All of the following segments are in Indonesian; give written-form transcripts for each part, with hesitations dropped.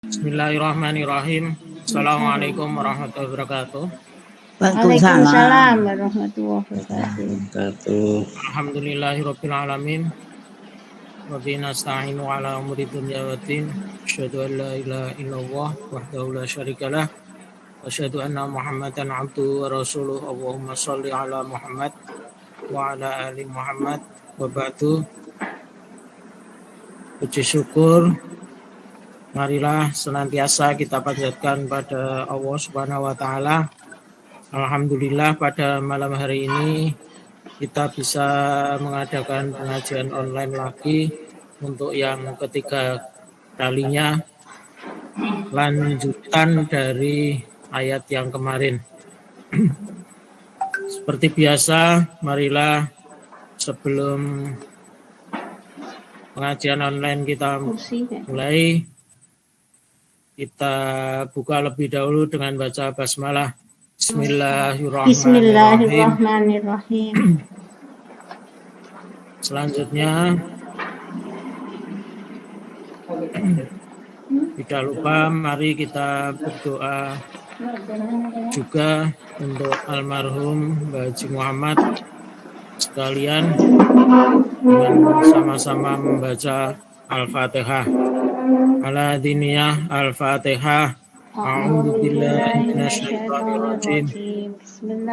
Bismillahirrahmanirrahim. Assalamualaikum warahmatullahi wabarakatuh. Waalaikumsalam warahmatullahi wabarakatuh. Alhamdulillahirabbil alamin. Wa bihi nasta'inu ala umuri dunya waddin. Asyhadu an la ilaha illallah wahdahu la syarikalah. Wa asyhadu anna Muhammadan abduhu wa rasuluh. Allahumma shalli ala Muhammad wa ala ali Muhammad. Wa ba'du. Puji syukur marilah senantiasa kita panjatkan pada Allah Subhanahu wa taala. Alhamdulillah pada malam hari ini kita bisa mengadakan pengajian online lagi untuk yang ketiga kalinya, lanjutan dari ayat yang kemarin. Seperti biasa, marilah sebelum pengajian online kita mulai, kita buka lebih dahulu dengan baca basmalah. Bismillahirrahmanirrahim. Selanjutnya, tidak lupa mari kita berdoa juga untuk almarhum Mbah Haji Muhammad sekalian dengan sama-sama membaca Al-Fatihah. Ala diniyah Al-Fatihah. A'udzu billahi minasyaitonir rajim.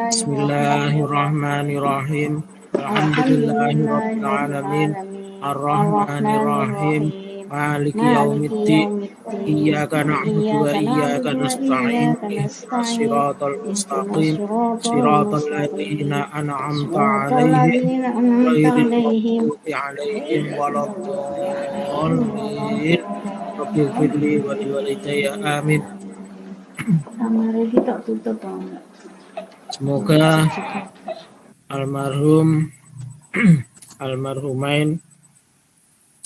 Bismillahirrahmanirrahim. Alhamdulillahirabbil alamin. Ar-rahmanir rahim. Maliki yaumiddin. Iyyaka na'budu wa iyyaka nasta'in. Ihdinas siratal mustaqim. Siratal ladzina an'amta 'alaihim ghairil maghdubi 'alaihim waladdallin. Rabbil firli wa liwalidayya amin. Semoga almarhumain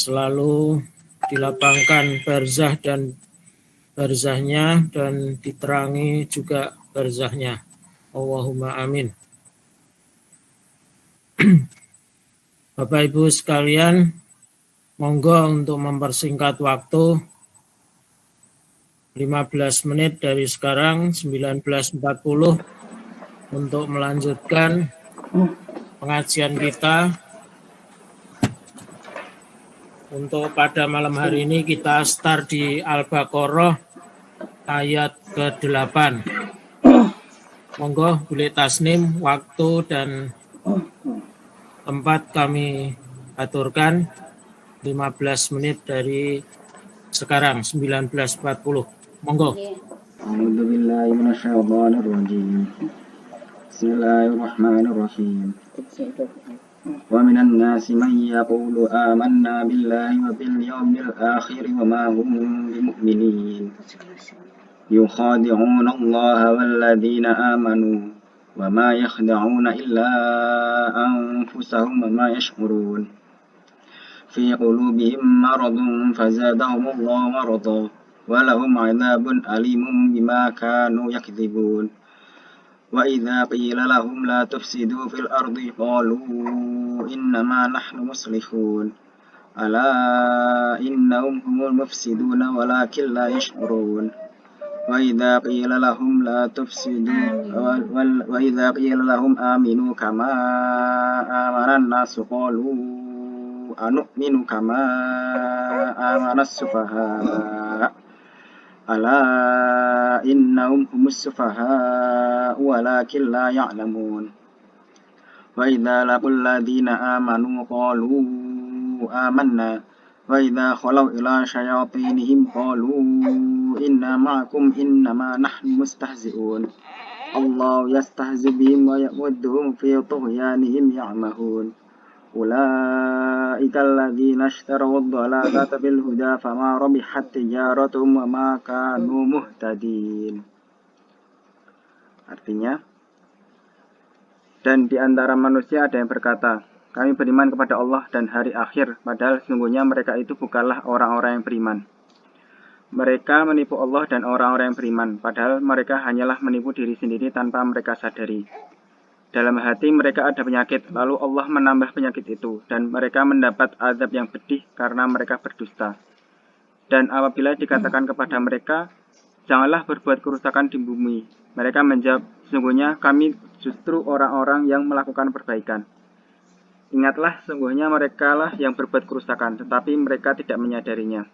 selalu dilapangkan barzah dan barzahnya dan diterangi juga barzahnya. Allahumma amin. Bapak Ibu sekalian, monggo untuk mempersingkat waktu 15 menit dari sekarang 19.40 untuk melanjutkan pengajian kita. Untuk pada malam hari ini kita start di Al-Baqarah ayat ke-8. Monggo boleh tasnim waktu dan tempat kami aturkan 15 menit dari sekarang 19.40. Monggo. A'udzubillahi minasyaitonirrajim. Bismillahirrahmanirrahim. Wa minan nasi man yaqulu amanna billahi wa bil yawmil akhir wa ma hum bimu'minin. Yukhadi'una Allah wal ladzina amanu wa ma yakhda'una illa anfusahum wa ma yash'urun. Fi qulubihim maradun fazadahum Allah marada wa lahum 'adzabun alimun bima kanu yakdzibun. Wa idza qila lahum la tufsidu fil ardi qalu innama nahnu muslihun. Ala innahum humul mufsiduna walakin la yash'urun. Wa idza qila lahum la tufsidu wa idza qila lahum aminu kama amana an-nasu qalu anu'minu kama amana as-sufaha. Ala innahum humus sufaha walakin la ya'lamun. Wa idza laqul ladzina amanu qalu amanna wa idza khalau ila syayatinihim qalu inna ma'akum innama nahnu mustahzi'un. Allah yastahzi bihim wa yamudduhum fi tughyanihim ya'mahun. Ulaika alladzina ishtaraw ad-dhalalata bil huda fama rabihat tijaratuhum wa ma kanu muhtadin. Artinya, dan di antara manusia ada yang berkata, kami beriman kepada Allah dan hari akhir, padahal sesungguhnya mereka itu bukanlah orang-orang yang beriman. Mereka menipu Allah dan orang-orang yang beriman, padahal mereka hanyalah menipu diri sendiri tanpa mereka sadari. Dalam hati mereka ada penyakit, lalu Allah menambah penyakit itu, dan mereka mendapat azab yang pedih karena mereka berdusta. Dan apabila dikatakan kepada mereka, janganlah berbuat kerusakan di bumi, mereka menjawab, sesungguhnya kami justru orang-orang yang melakukan perbaikan. Ingatlah, sesungguhnya mereka lah yang berbuat kerusakan, tetapi mereka tidak menyadarinya.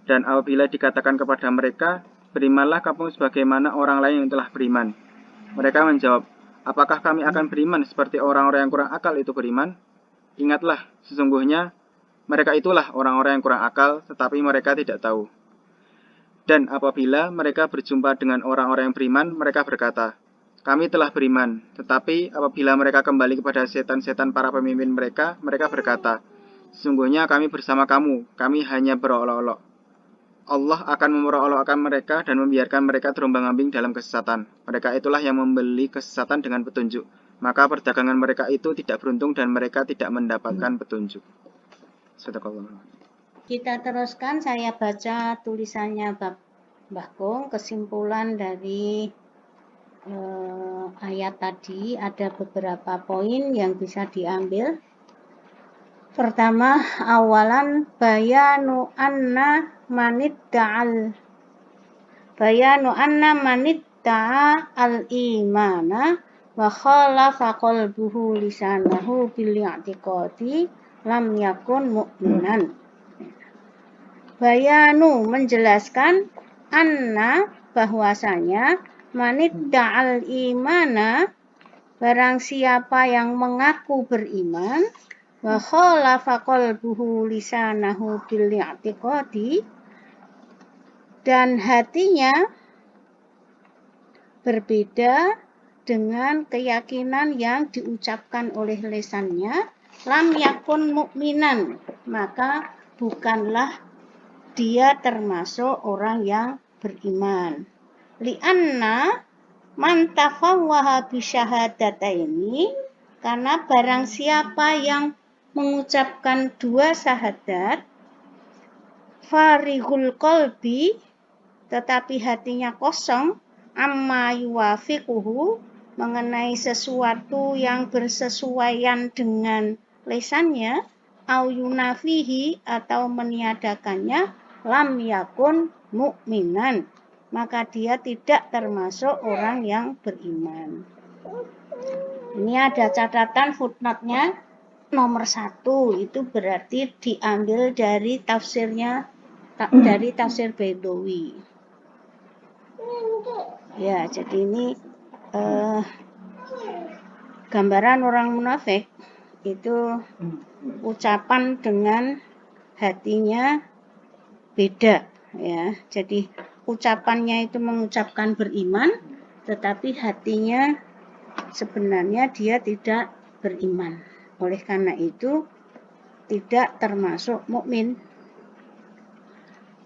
Dan apabila dikatakan kepada mereka, berimanlah kamu sebagaimana orang lain yang telah beriman. Mereka menjawab, apakah kami akan beriman seperti orang-orang yang kurang akal itu beriman? Ingatlah, sesungguhnya mereka itulah orang-orang yang kurang akal, tetapi mereka tidak tahu. Dan apabila mereka berjumpa dengan orang-orang yang beriman, mereka berkata, kami telah beriman. Tetapi apabila mereka kembali kepada setan-setan para pemimpin mereka, mereka berkata, sesungguhnya kami bersama kamu, kami hanya berolok-olok. Allah akan memperolok-olokkan mereka dan membiarkan mereka terombang-ambing dalam kesesatan. Mereka itulah yang membeli kesesatan dengan petunjuk. Maka perdagangan mereka itu tidak beruntung dan mereka tidak mendapatkan petunjuk. Sadaqallah. Kita teruskan, saya baca tulisannya Mbah Kung. Kesimpulan dari ayat tadi, ada beberapa poin yang bisa diambil. Pertama, awalan bayanu anna manidda'a al-imana wa khalafa qalbuhu lisanahu bil i'tiqadi lam yakun mu'minan. Bayanu menjelaskan, anna bahwasanya, manidda'al imana barang siapa yang mengaku beriman, wa khalafa qalbuhu lisanahu bil i'tiqadi, dan hatinya berbeda dengan keyakinan yang diucapkan oleh lisannya, lam yakun mu'minan, maka bukanlah dia termasuk orang yang beriman. Li'anna man tafawwaha bisyahadataini, karena barang siapa yang mengucapkan dua syahadat, farihul qalbi, tetapi hatinya kosong, amma yuwafiquhu, mengenai sesuatu yang bersesuaian dengan lisannya, au yunafihi, atau meniadakannya, lam yakun mu'minan, maka dia tidak termasuk orang yang beriman. Ini ada catatan footnote-nya nomor 1, itu berarti diambil dari tafsirnya, dari tafsir Baidawi. Ya, jadi ini gambaran orang munafik itu ucapan dengan hatinya beda, ya. Jadi ucapannya itu mengucapkan beriman, tetapi hatinya sebenarnya dia tidak beriman. Oleh karena itu tidak termasuk mukmin.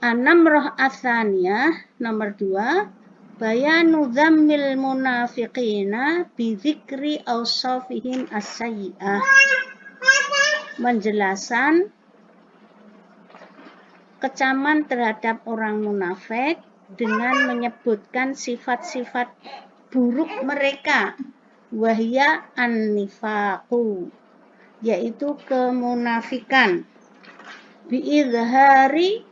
An-namrah ats-tsaniyah, nomor 2, bayanu dzammil munafiqina bi dzikri awsafihim as-sayyi'ah. Menjelaskan kecaman terhadap orang munafik dengan menyebutkan sifat-sifat buruk mereka, wahya an-nifaqu, yaitu kemunafikan, bi'idhari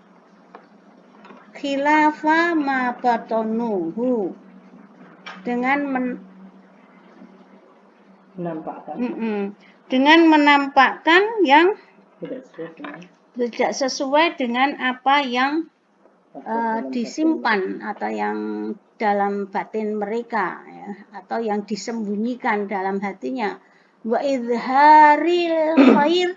khilafa ma batanuhu, dengan menampakkan yang tidak sesuai dengan apa yang disimpan atau yang dalam batin mereka, ya, atau yang disembunyikan dalam hatinya. Wa izharil khair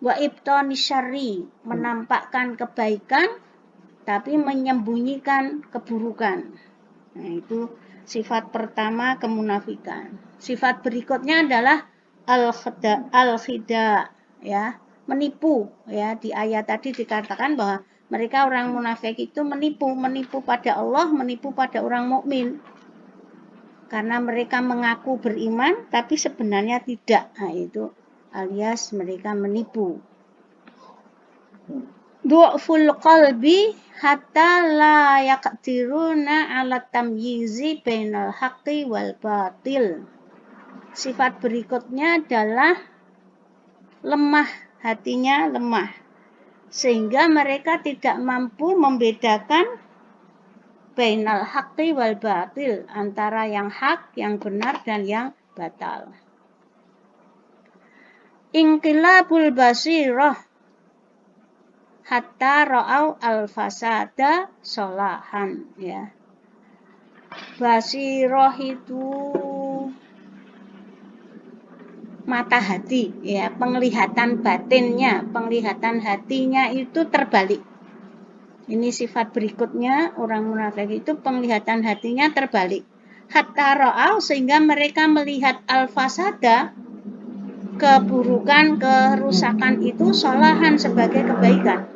wa ibtani syarri, menampakkan kebaikan tapi menyembunyikan keburukan. Nah, itu sifat pertama kemunafikan. Sifat berikutnya adalah al-khida, ya, menipu, ya. Di ayat tadi dikatakan bahwa mereka orang munafik itu menipu pada Allah, menipu pada orang mukmin. Karena mereka mengaku beriman tapi sebenarnya tidak. Nah, itu alias mereka menipu. Du'ful qalbi hatta la yaqdiruna 'ala tamyizi bainal haqqi wal batil. Sifat berikutnya adalah lemah, hatinya lemah, sehingga mereka tidak mampu membedakan bainal haqqi wal batil, antara yang hak, yang benar dan yang batal. Inqilabul basirah hatta ra'au al-fasada solahan, ya. Basirah itu mata hati, ya, penglihatan batinnya, penglihatan hatinya itu terbalik. Ini sifat berikutnya orang munafik itu penglihatan hatinya terbalik. Hatta ra'au, sehingga mereka melihat al-fasada, keburukan, kerusakan itu solahan, sebagai kebaikan.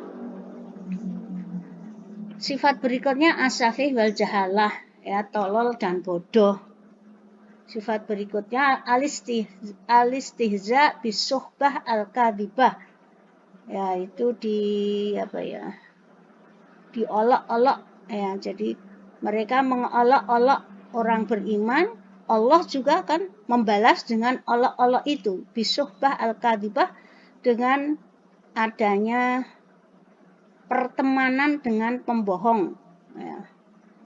Sifat berikutnya asafih wal jahalah, ya, tolol dan bodoh. Sifat berikutnya alistihza bisuhbah al-kadhibah, ya, itu diolok-olok, ya. Jadi mereka mengolok-olok orang beriman, Allah juga akan membalas dengan olok-olok itu, bisuhbah al-kadhibah, dengan adanya pertemanan dengan pembohong, ya.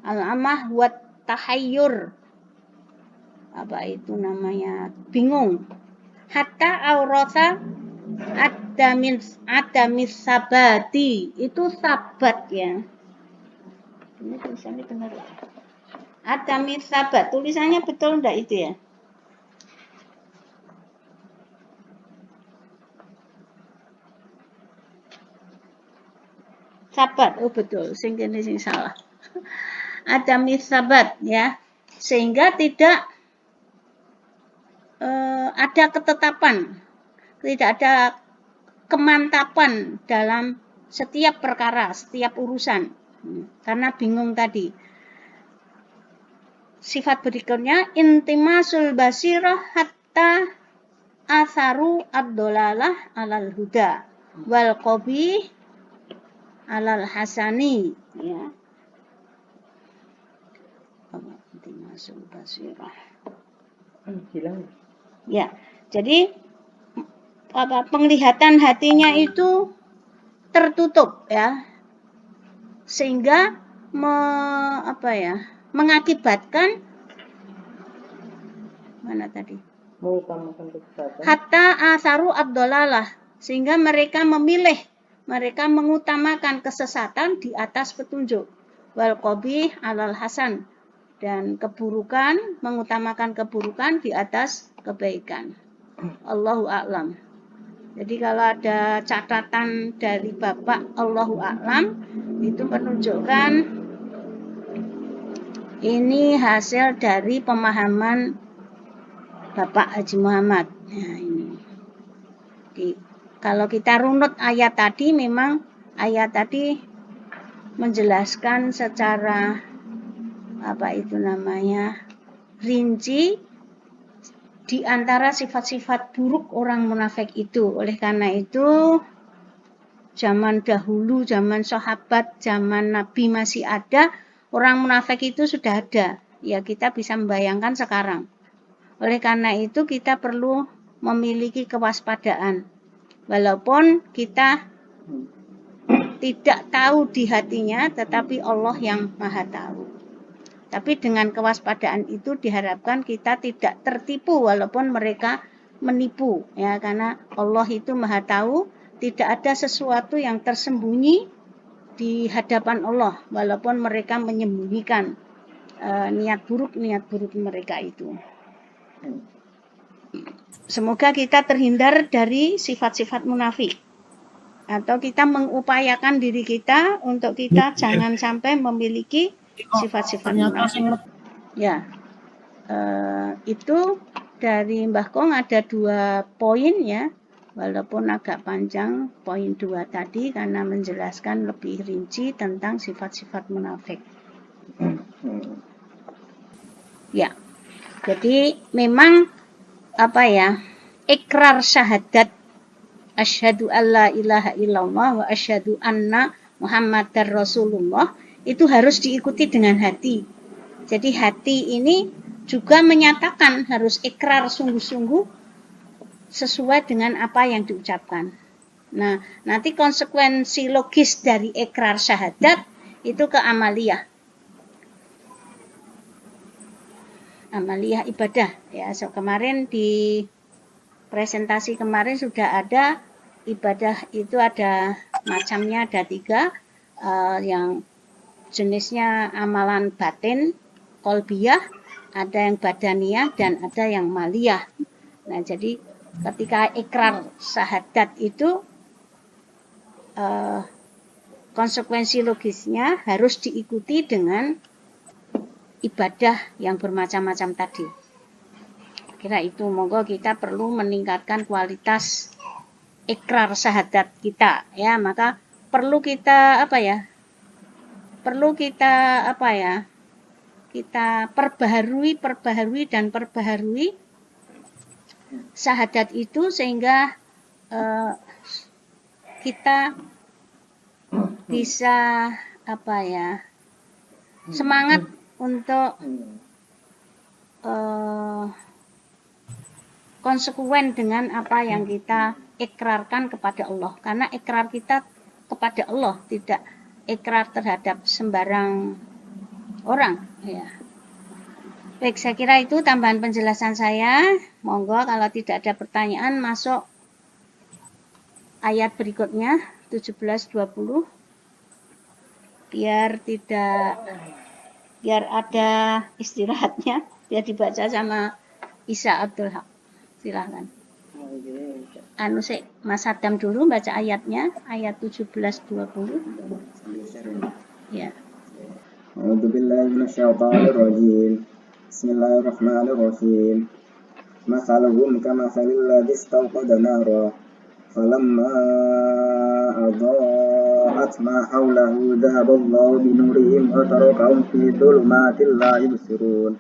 Al-amah wat tahayyur, itu namanya bingung. Hatta aurata adamis sabati, itu sabat, ya. Ini tulisannya benar. Adamis sabat, tulisannya betul enggak itu, ya? Sabat, oh betul, sing kene sing salah. Adamis sabat, ya, sehingga tidak ada ketetapan, tidak ada kemantapan dalam setiap perkara, setiap urusan, karena bingung tadi. Sifat berikutnya intimasul basirah hatta asaru ad-dolalah alal huda wal qabih alal hasani, ya. Intimasul basirah, ya. Jadi penglihatan hatinya itu tertutup, ya, sehingga mengakibatkan mana tadi? Hatta asaru ad-dolalah, sehingga mereka mengutamakan kesesatan di atas petunjuk. Wal qabih alal hasan, dan mengutamakan keburukan di atas kebaikan. Allahu a'lam. Jadi kalau ada catatan dari Bapak Allahu a'lam, itu menunjukkan ini hasil dari pemahaman Bapak Haji Muhammad. Nah, ini. Kalau kita runut ayat tadi, memang ayat tadi menjelaskan secara rinci di antara sifat-sifat buruk orang munafik itu. Oleh karena itu, zaman dahulu, zaman sahabat, zaman Nabi masih ada, orang munafik itu sudah ada. Ya, kita bisa membayangkan sekarang. Oleh karena itu, kita perlu memiliki kewaspadaan. Walaupun kita tidak tahu di hatinya, tetapi Allah yang Maha tahu. Tapi dengan kewaspadaan itu diharapkan kita tidak tertipu walaupun mereka menipu, ya, karena Allah itu Maha tahu, tidak ada sesuatu yang tersembunyi di hadapan Allah walaupun mereka menyembunyikan niat buruk mereka itu. Semoga kita terhindar dari sifat-sifat munafik, atau kita mengupayakan diri kita untuk kita jangan sampai memiliki sifat-sifat munafik. Ya, itu dari Mbah Kong ada 2 poin, ya, walaupun agak panjang poin 2 tadi karena menjelaskan lebih rinci tentang sifat-sifat munafik. Ya, jadi memang ikrar syahadat asyhadu alla ilaha illallah wa asyhadu anna Muhammadar Rasulullah itu harus diikuti dengan hati. Jadi hati ini juga menyatakan, harus ikrar sungguh-sungguh sesuai dengan apa yang diucapkan. Nah, nanti konsekuensi logis dari ikrar syahadat itu ke amaliyah. Amaliyah ibadah ya. So, kemarin di presentasi kemarin sudah ada ibadah itu ada macamnya ada 3 yang jenisnya amalan batin, kolbiyah, ada yang badaniyah dan ada yang maliyah. Nah, jadi ketika ikrar syahadat itu konsekuensi logisnya harus diikuti dengan ibadah yang bermacam-macam tadi. Kira itu, monggo kita perlu meningkatkan kualitas ikrar syahadat kita ya, maka perlu kita kita perbaharui syahadat itu sehingga kita bisa semangat untuk konsekuen dengan apa yang kita ikrarkan kepada Allah, karena ikrar kita kepada Allah, tidak ikrar terhadap sembarang orang ya. Baik, saya kira itu tambahan penjelasan saya. Monggo kalau tidak ada pertanyaan masuk ayat berikutnya 17-20 biar ada istirahatnya, biar dibaca sama Isa Abdul Haq. Silahkan. Mas Adam dulu baca ayatnya, ayat 17-20. Ya. A'udzu billahi minasyaitonir rajim. Bismillahirrahmanirrahim. Masaluhum kamatsalil ladzi istawqada nara falamma adaa'at ma hawlahu dhahaballahu binurihim wa tarakahum fi dhulumatin la yubsirun.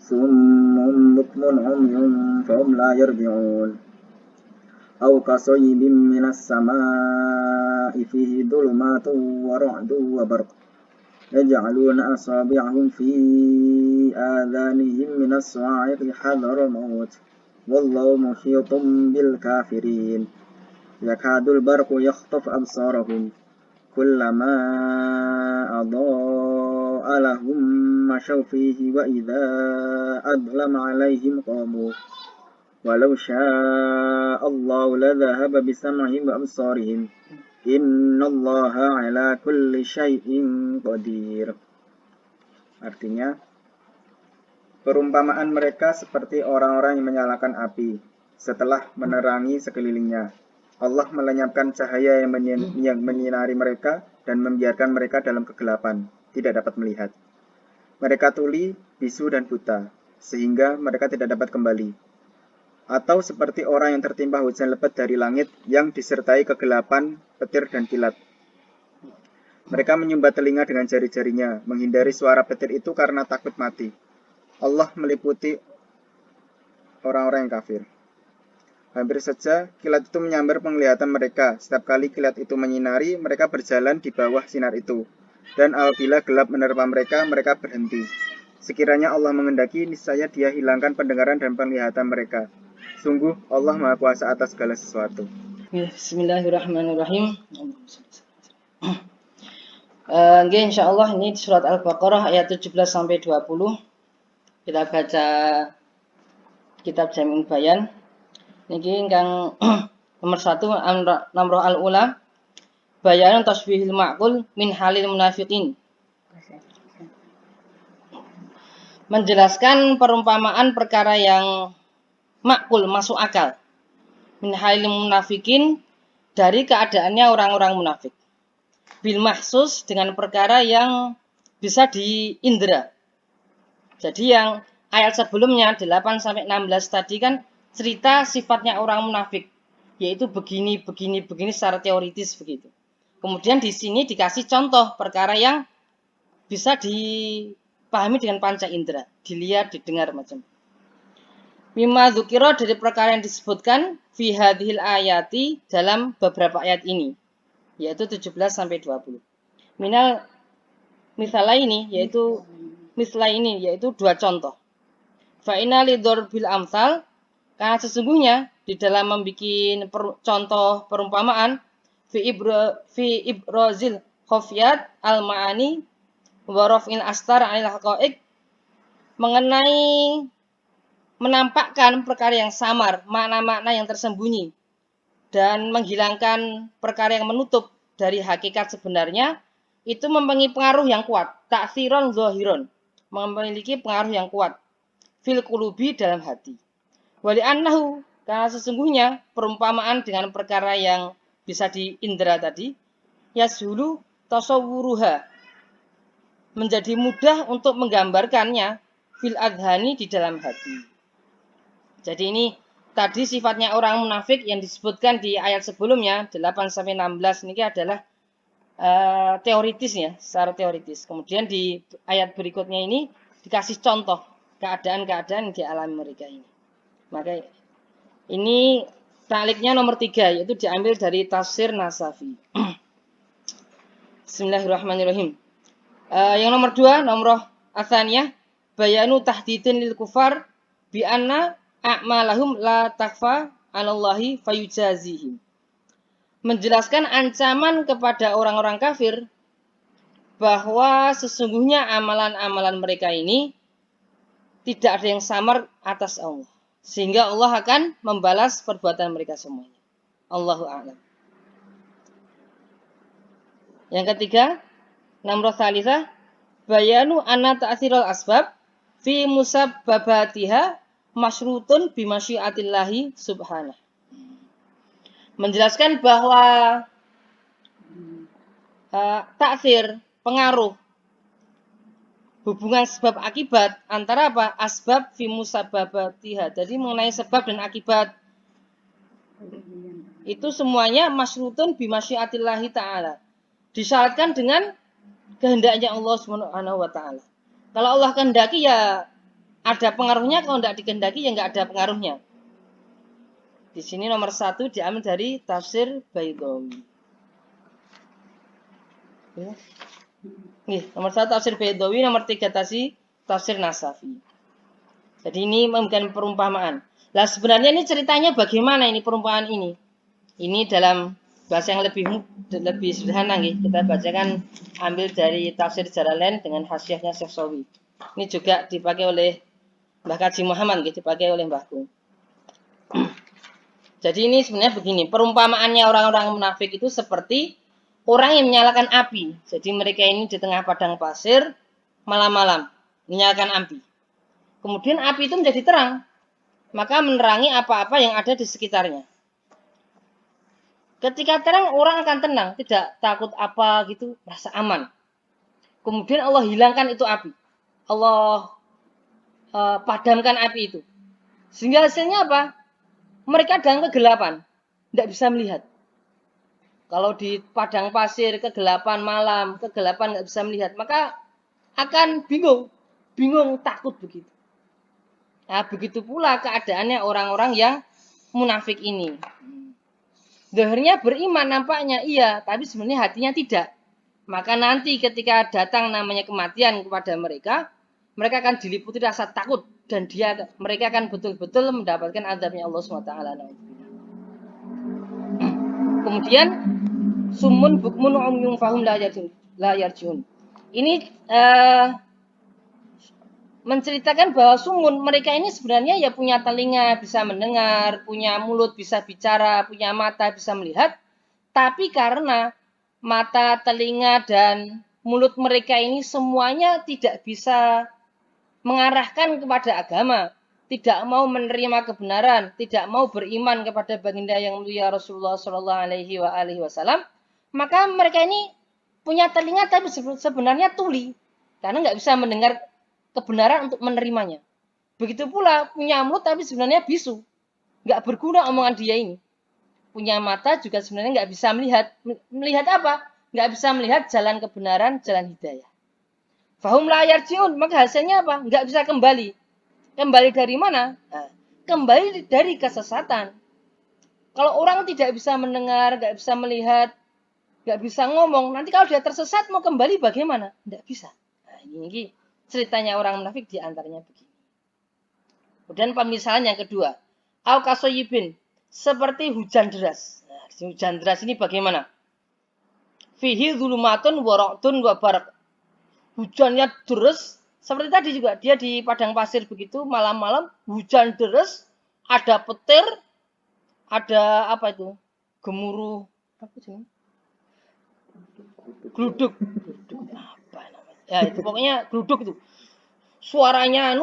Summun bukmun umyun fahum la yarji'un. Aw kasayyibin minas samaa'i fihi dhulumatun wa ra'dun wa barq. Yaj'aluna asabi'ahum fi adhanihim minas sa'iqi hadhara maut. Wallahu muhitun bil kafirin. Yakadul barqu yakhtafu absarahum. Kullama adaa'a lahum mashaw fihi wa idza adlama 'alaihim qamu. Walau syaa Allahu la dhahaba bisam'ihim wa absarihim. Innallaha 'ala kulli syai'in qadir. Artinya, perumpamaan mereka seperti orang-orang yang menyalakan api setelah menerangi sekelilingnya. Allah melenyapkan cahaya yang menyinari mereka dan membiarkan mereka dalam kegelapan, tidak dapat melihat. Mereka tuli, bisu dan buta, sehingga mereka tidak dapat kembali. Atau seperti orang yang tertimpa hujan lebat dari langit yang disertai kegelapan, petir dan kilat. Mereka menyumbat telinga dengan jari-jarinya, menghindari suara petir itu karena takut mati. Allah meliputi orang-orang yang kafir. Hampir saja kilat itu menyambar penglihatan mereka. Setiap kali kilat itu menyinari, mereka berjalan di bawah sinar itu. Dan apabila gelap menerpa mereka, mereka berhenti. Sekiranya Allah menghendaki, niscaya Dia hilangkan pendengaran dan penglihatan mereka. Sungguh Allah Maha Kuasa atas segala sesuatu. Bismillahirrahmanirrahim. Insyaallah ini di surat Al-Baqarah ayat 17-20. Kita baca kitab Jami'ul Bayan. Niki ingkang nomor 1 Namroh al-Ula bayanun tasbihil ma'qul min halil munafiqin. Menjelaskan perumpamaan perkara yang makul, masuk akal. Min halil munafiqin, dari keadaannya orang-orang munafik. Bil mahsus, dengan perkara yang bisa diindra. Jadi yang ayat sebelumnya 8-16 tadi kan cerita sifatnya orang munafik, yaitu begini secara teoritis begitu. Kemudian di sini dikasih contoh perkara yang bisa dipahami dengan panca indera, dilihat, didengar macam. Mimma dzukira, dari perkara yang disebutkan fi hadhil ayati, dalam beberapa ayat ini, yaitu 17-20. Misal ini yaitu dua contoh. Fa inna lidorbil amsal, Karena sesungguhnya di dalam membuat contoh perumpamaan fi ibrozil khofiyat al-ma'ani wa raf'il astar 'anil haqa'iq, mengenai menampakkan perkara yang samar, makna-makna yang tersembunyi, dan menghilangkan perkara yang menutup dari hakikat sebenarnya, itu mempunyai pengaruh yang kuat, ta'thiron zahiron, memiliki pengaruh yang kuat, fil qulubi, dalam hati. Wali annahu, karena sesungguhnya perumpamaan dengan perkara yang bisa diindra tadi, yashulu tasawwuruha, menjadi mudah untuk menggambarkannya, fil adhani, di dalam hati. Jadi ini tadi sifatnya orang munafik yang disebutkan di ayat sebelumnya 8-16 ini adalah teoritis ya, secara teoritis. Kemudian di ayat berikutnya ini dikasih contoh keadaan-keadaan yang dialami mereka ini. Maka ini takliknya nomor 3, yaitu diambil dari tafsir Nasafi. Bismillahirrahmanirrahim. Yang nomor 2, nomor atsaniyah, bayanu tahdidin lil kufar bi anna a'malahum la takfa 'alallahi fayujazihim. Menjelaskan ancaman kepada orang-orang kafir bahwa sesungguhnya amalan-amalan mereka ini tidak ada yang samar atas Allah, sehingga Allah akan membalas perbuatan mereka semuanya. Allahu a'lam. Yang ketiga, nomor tsalitsah, bayanu anna ta'thirul asbab fi musabbabatiha masyrutun bi masyiatillahi subhanahu. Menjelaskan bahwa ta'thir, pengaruh, hubungan sebab akibat antara apa? Asbab fi musabbabatiha. Jadi mengenai sebab dan akibat itu semuanya masyrutun bi masyiatillahi ta'ala. Disyaratkan dengan kehendaknya Allah Subhanahu wa taala. Kalau Allah kehendaki ya ada pengaruhnya, kalau tidak dikehendaki ya enggak ada pengaruhnya. Di sini nomor 1 diambil dari tafsir Baidawi. Ya. Nih, nomor 1 tafsir Baidawi, nomor 3 tafsir Nasafi. Jadi ini memberikan perumpamaan. Lah sebenarnya ini ceritanya bagaimana ini perumpamaan ini? Ini dalam bahasa yang lebih sederhana nih. Kita bacakan, ambil dari tafsir Jalalain dengan hasyiahnya Syekh Shawi. Ini juga dipakai oleh Mbah Kaji Muhammad, dipakai oleh Mbahku. Jadi ini sebenarnya begini, perumpamaannya orang-orang munafik itu seperti orang yang menyalakan api. Jadi mereka ini di tengah padang pasir malam-malam menyalakan api. Kemudian api itu menjadi terang, maka menerangi apa-apa yang ada di sekitarnya. Ketika terang, orang akan tenang, tidak takut apa gitu, merasa aman. Kemudian Allah hilangkan itu api, Allah padamkan api itu, sehingga hasilnya apa? Mereka dalam kegelapan, tidak bisa melihat. Kalau di padang pasir, kegelapan malam, kegelapan nggak bisa melihat, maka akan bingung, takut begitu. Nah, begitu pula keadaannya orang-orang yang munafik ini. Zahirnya beriman nampaknya iya, tapi sebenarnya hatinya tidak. Maka nanti ketika datang namanya kematian kepada mereka, mereka akan diliputi rasa takut dan mereka akan betul-betul mendapatkan azabnya Allah SWT. Kemudian sumun bukmun umyun fahum la yarjiun. Ini menceritakan bahwa sumun, mereka ini sebenarnya ya punya telinga bisa mendengar, punya mulut bisa bicara, punya mata bisa melihat, tapi karena mata, telinga dan mulut mereka ini semuanya tidak bisa mengarahkan kepada agama, tidak mau menerima kebenaran, tidak mau beriman kepada baginda yang mulia Rasulullah Shallallahu Alaihi Wasallam, maka mereka ini punya telinga tapi sebenarnya tuli, karena nggak bisa mendengar kebenaran untuk menerimanya. Begitu pula punya mulut tapi sebenarnya bisu, nggak berguna omongan dia ini. Punya mata juga sebenarnya nggak bisa melihat apa? Nggak bisa melihat jalan kebenaran, jalan hidayah. Fahum la yarjiun, maka hasilnya apa? Nggak bisa kembali. Kembali dari mana? Nah, kembali dari kesesatan. Kalau orang tidak bisa mendengar, nggak bisa melihat, nggak bisa ngomong, nanti kalau dia tersesat mau kembali bagaimana? Nggak bisa. Nah, ini ceritanya orang munafik di antaranya begini. Kemudian pemisalan yang kedua, Au kasoyibin, seperti hujan deras. Nah, hujan deras ini bagaimana? Fihi dzulumatun wa ra'dun wa barq. Hujannya deras, seperti tadi juga dia di padang pasir begitu, malam-malam hujan deras, ada petir, ada apa itu? Gemuruh apa sih? Gluduk. Apa namanya? Ya, itu pokoknya gluduk itu. Suaranya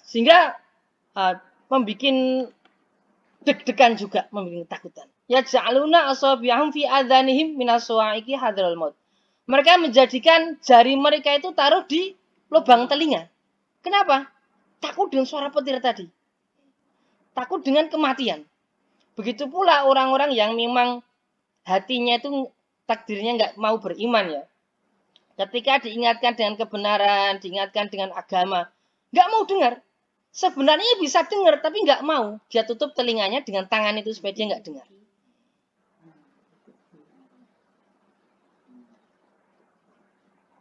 sehingga membuat deg-degan juga, membuat ketakutan. Ya ja'aluna asabi'ahum fi adhanihim minas sawa'iqi hadral maut. Mereka menjadikan jari mereka itu taruh di lubang telinga. Kenapa? Takut dengan suara petir tadi. Takut dengan kematian. Begitu pula orang-orang yang memang hatinya itu takdirnya nggak mau beriman ya. Ketika diingatkan dengan kebenaran, diingatkan dengan agama, nggak mau dengar. Sebenarnya bisa dengar, tapi nggak mau. Dia tutup telinganya dengan tangan itu supaya dia nggak dengar.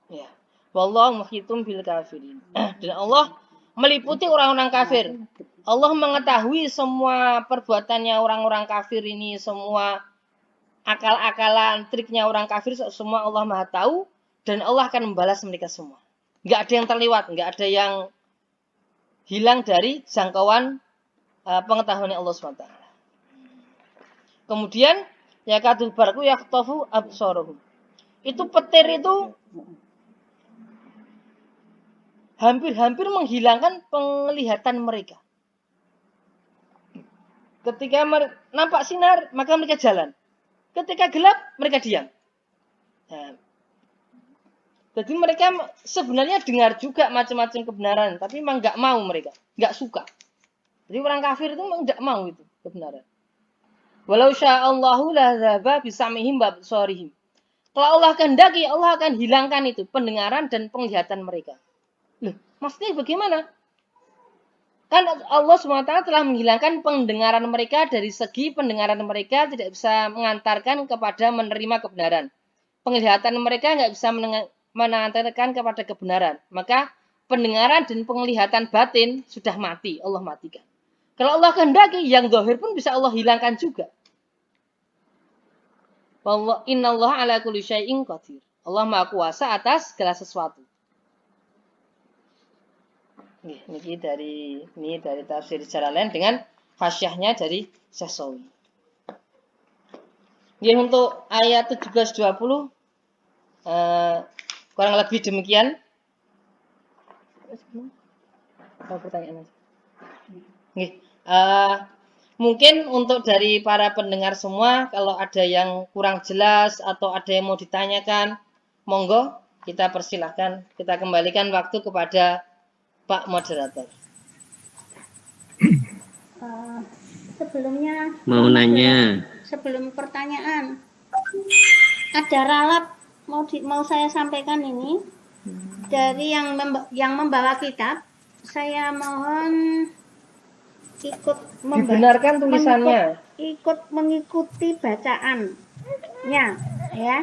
Ya, wallahu muhitum bil kafirin. Dan Allah meliputi orang-orang kafir. Allah mengetahui semua perbuatannya orang-orang kafir ini, semua akal-akalan, triknya orang kafir, semua Allah Maha tahu, dan Allah akan membalas mereka semua. Nggak ada yang terlewat, nggak ada yang hilang dari jangkauan pengetahuan Allah SWT. Kemudian ya kadul barku yaktafu absaruhum. Itu petir itu hampir-hampir menghilangkan penglihatan mereka. Ketika nampak sinar, maka mereka jalan. Ketika gelap, mereka diam. Nah, jadi mereka sebenarnya dengar juga macam-macam kebenaran, tapi memang nggak mau mereka, nggak suka. Jadi orang kafir itu memang nggak mau itu kebenaran. Walau sya'allahu la dzaba bisamihim wa absarihim. Kalau Allah kehendaki, Allah akan hilangkan itu pendengaran dan penglihatan mereka. Loh, maksudnya bagaimana? Kan Allah SWT telah menghilangkan pendengaran mereka, dari segi pendengaran mereka tidak bisa mengantarkan kepada menerima kebenaran. Penglihatan mereka nggak bisa mengantarkan kepada kebenaran. Maka pendengaran dan penglihatan batin sudah mati, Allah matikan. Kalau Allah kehendaki, yang zahir pun bisa Allah hilangkan juga. Innallaha ala kulli syai'in qadir. Allah Maha Kuasa atas segala sesuatu. Ini dari tafsir Jalalain dengan hasyahnya dari Syasawi. Untuk ayat 17-20 kurang lebih demikian. Pertanyaan. Mungkin untuk dari para pendengar semua, kalau ada yang kurang jelas atau ada yang mau ditanyakan, monggo kita persilahkan, kita kembalikan waktu kepada Pak Moderator. Sebelumnya mau nanya. Sebelum pertanyaan, ada ralat mau saya sampaikan ini dari yang membawa kitab. Saya mohon dibenarkan tulisannya. Ikut mengikuti bacaannya, ya.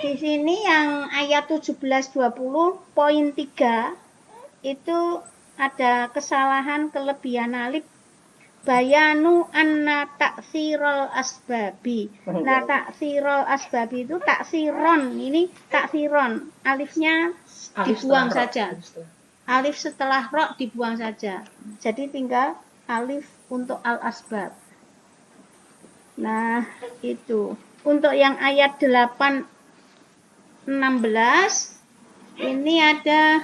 Di sini yang ayat 17-20 poin 3 itu ada kesalahan kelebihan alif. Bayanu anna taksirul asbabi. Nah, taksirul asbabi itu taksiron. Ini taksiron. Alifnya dibuang saja. Alif setelah ro dibuang saja. Jadi tinggal alif untuk al-asbab. Nah, itu. Untuk yang ayat 8-16 ini ada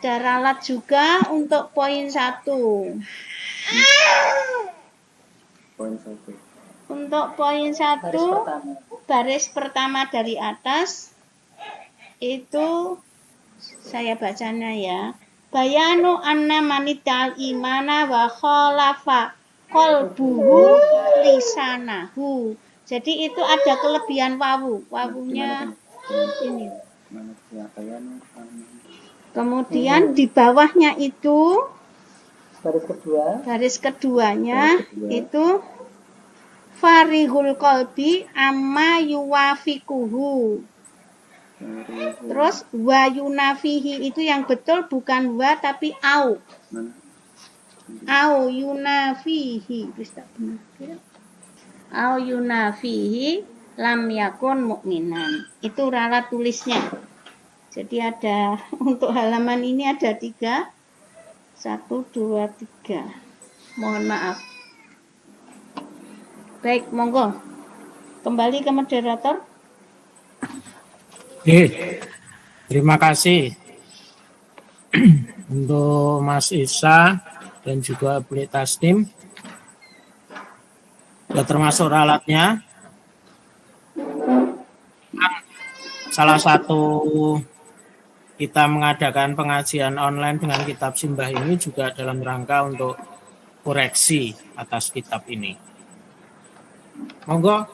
ralat juga untuk poin 1. Untuk poin 1 baris pertama dari atas itu saya bacanya ya. Bayanu anna manital imana wa khalafa qalbuhu lisanahu. Jadi itu ada kelebihan wawu. Wawunya ini. Kemudian di bawahnya itu baris keduanya itu farihul qalbi amma yuwafikuhu. Terus wa yunafihi itu yang betul bukan wa tapi au. Au yunafihi, wis tak bener ya. Au yunafihi lam yakun mukminan. Itu ralat tulisnya. Jadi ada untuk halaman ini ada 3, 1, 2, 3. Mohon maaf. Baik, monggo. Kembali ke moderator. Oke, terima kasih untuk Mas Isa dan juga Bu Tasnim. Sudah termasuk ralatnya. Salah satu kita mengadakan pengajian online dengan kitab Simbah ini juga dalam rangka untuk koreksi atas kitab ini. Monggo,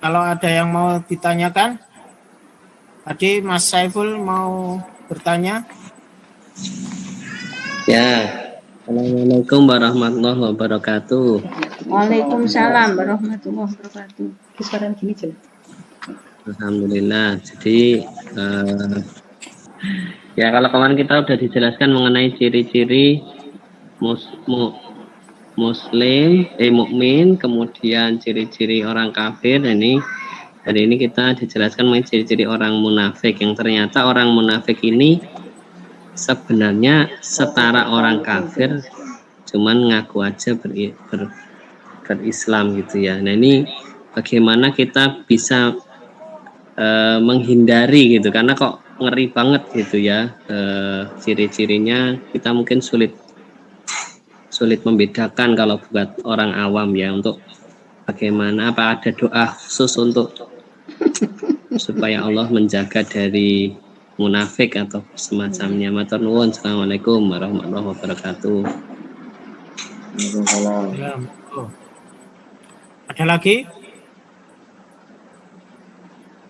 kalau ada yang mau ditanyakan, tadi Mas Saiful mau bertanya. Ya, Assalamualaikum warahmatullahi wabarakatuh. Waalaikumsalam warahmatullahi wabarakatuh. Kisaran gini jelas. Alhamdulillah. Jadi ya kalau kemarin kita udah dijelaskan mengenai ciri-ciri muslim, mukmin, kemudian ciri-ciri orang kafir. Ini hari ini kita dijelaskan mengenai ciri-ciri orang munafik, yang ternyata orang munafik ini sebenarnya setara orang kafir, cuman ngaku aja berislam gitu ya. Nah ini bagaimana kita bisa menghindari gitu, karena kok ngeri banget gitu ya, ciri-cirinya kita mungkin sulit membedakan kalau buat orang awam ya. Untuk bagaimana, apa ada doa khusus untuk supaya Allah menjaga dari munafik atau semacamnya? Matur nuwun. Assalamualaikum warahmatullahi wabarakatuh. Ya, ada lagi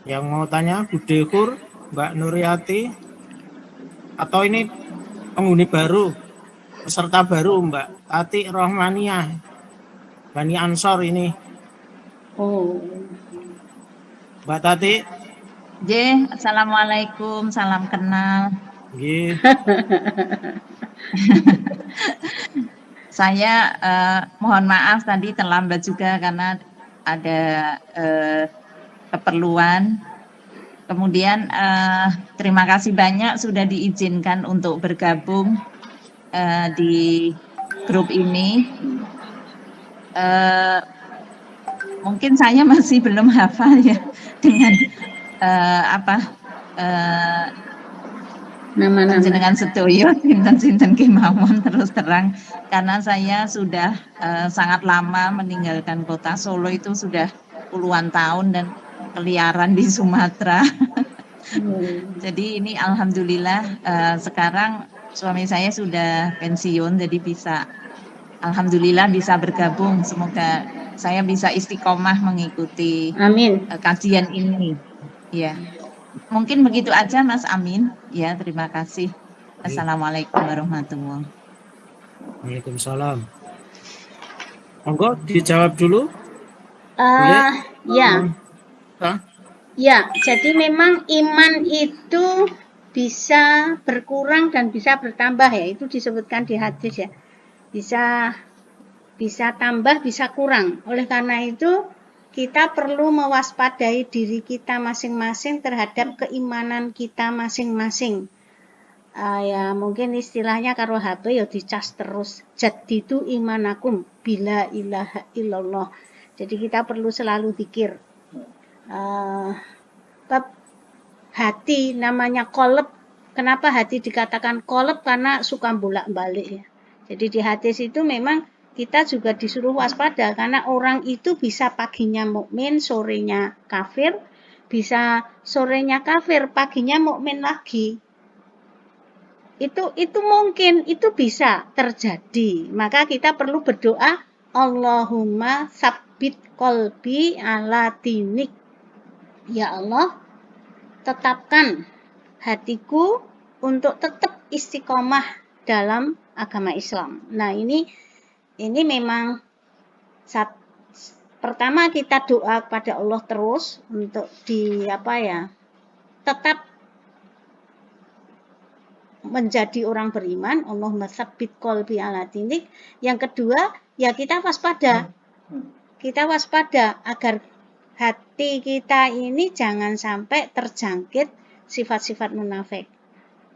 yang mau tanya? Bu Dekur, Mbak Nuriati, atau ini penghuni baru, peserta baru, Mbak Tati Rohmaniah, Bani Ansor ini. Oh. Mbak Tati. Assalamualaikum, salam kenal. Saya mohon maaf tadi terlambat juga karena ada keperluan. Kemudian terima kasih banyak sudah diizinkan untuk bergabung di grup ini. Mungkin saya masih belum hafal ya dengan nama-nama dengan sedoyo sinten kemawon terus terang, karena saya sudah sangat lama meninggalkan kota Solo, itu sudah puluhan tahun dan keliaran di Sumatera. Jadi ini alhamdulillah sekarang suami saya sudah pensiun, jadi bisa alhamdulillah bisa bergabung. Semoga saya bisa istiqomah mengikuti kajian ini. Ya, mungkin begitu aja Mas Amin. Ya, terima kasih. Assalamualaikum warahmatullahi wabarakatuh. Waalaikumsalam. Monggo dijawab dulu. Ya. Ya, jadi memang iman itu bisa berkurang dan bisa bertambah ya. Itu disebutkan di hadis ya. Bisa tambah, bisa kurang. Oleh karena itu kita perlu mewaspadai diri kita masing-masing terhadap keimanan kita masing-masing. Ya mungkin istilahnya karo HP ya dicas terus. Jadidu imanakum bila ilaha illallah. Jadi kita perlu selalu zikir. Hati namanya qalb. Kenapa hati dikatakan qalb? Karena suka bolak-balik ya. Jadi di hadis itu memang kita juga disuruh waspada, karena orang itu bisa paginya mukmin, sorenya kafir, bisa sorenya kafir, paginya mukmin lagi. Itu mungkin, itu bisa terjadi. Maka kita perlu berdoa, Allahumma sabbit qalbi ala dinik. Ya Allah, tetapkan hatiku untuk tetap istiqomah dalam agama Islam. Nah, ini memang pertama kita doa kepada Allah terus untuk tetap menjadi orang beriman, Allahumma tsabbit qalbi ala dinik. Yang kedua, ya kita waspada. Kita waspada agar hati kita ini jangan sampai terjangkit sifat-sifat munafik.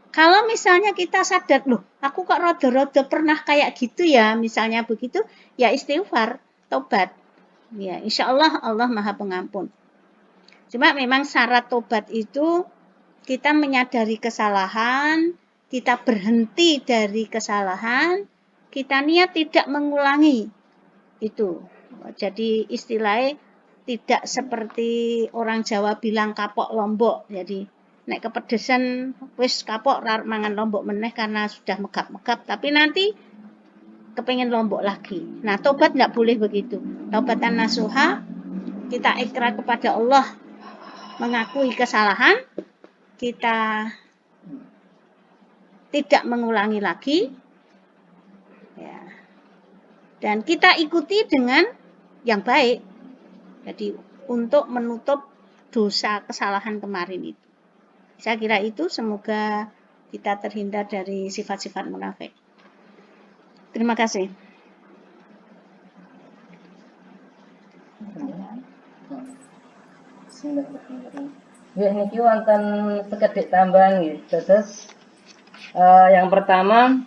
Kalau misalnya kita sadar, loh, aku kok rodo-rodo pernah kayak gitu ya, misalnya begitu, ya istighfar, tobat. Ya, insya Allah Allah Maha Pengampun. Cuma memang syarat tobat itu kita menyadari kesalahan, kita berhenti dari kesalahan, kita niat tidak mengulangi itu. Jadi istilahnya tidak seperti orang Jawa bilang kapok lombok. Jadi nek kepedesan wis kapok mangan lombok meneh karena sudah megap-megap, tapi nanti kepengen lombok lagi. Nah, tobat nggak boleh begitu. Taubatan nasuha, kita ikrar kepada Allah, mengakui kesalahan, kita tidak mengulangi lagi, ya. Dan kita ikuti dengan yang baik. Jadi untuk menutup dosa kesalahan kemarin itu. Saya kira itu, semoga kita terhindar dari sifat-sifat munafik. Terima kasih. Ya, niki wonten sekedhik tambahan nggih. Terus yang pertama,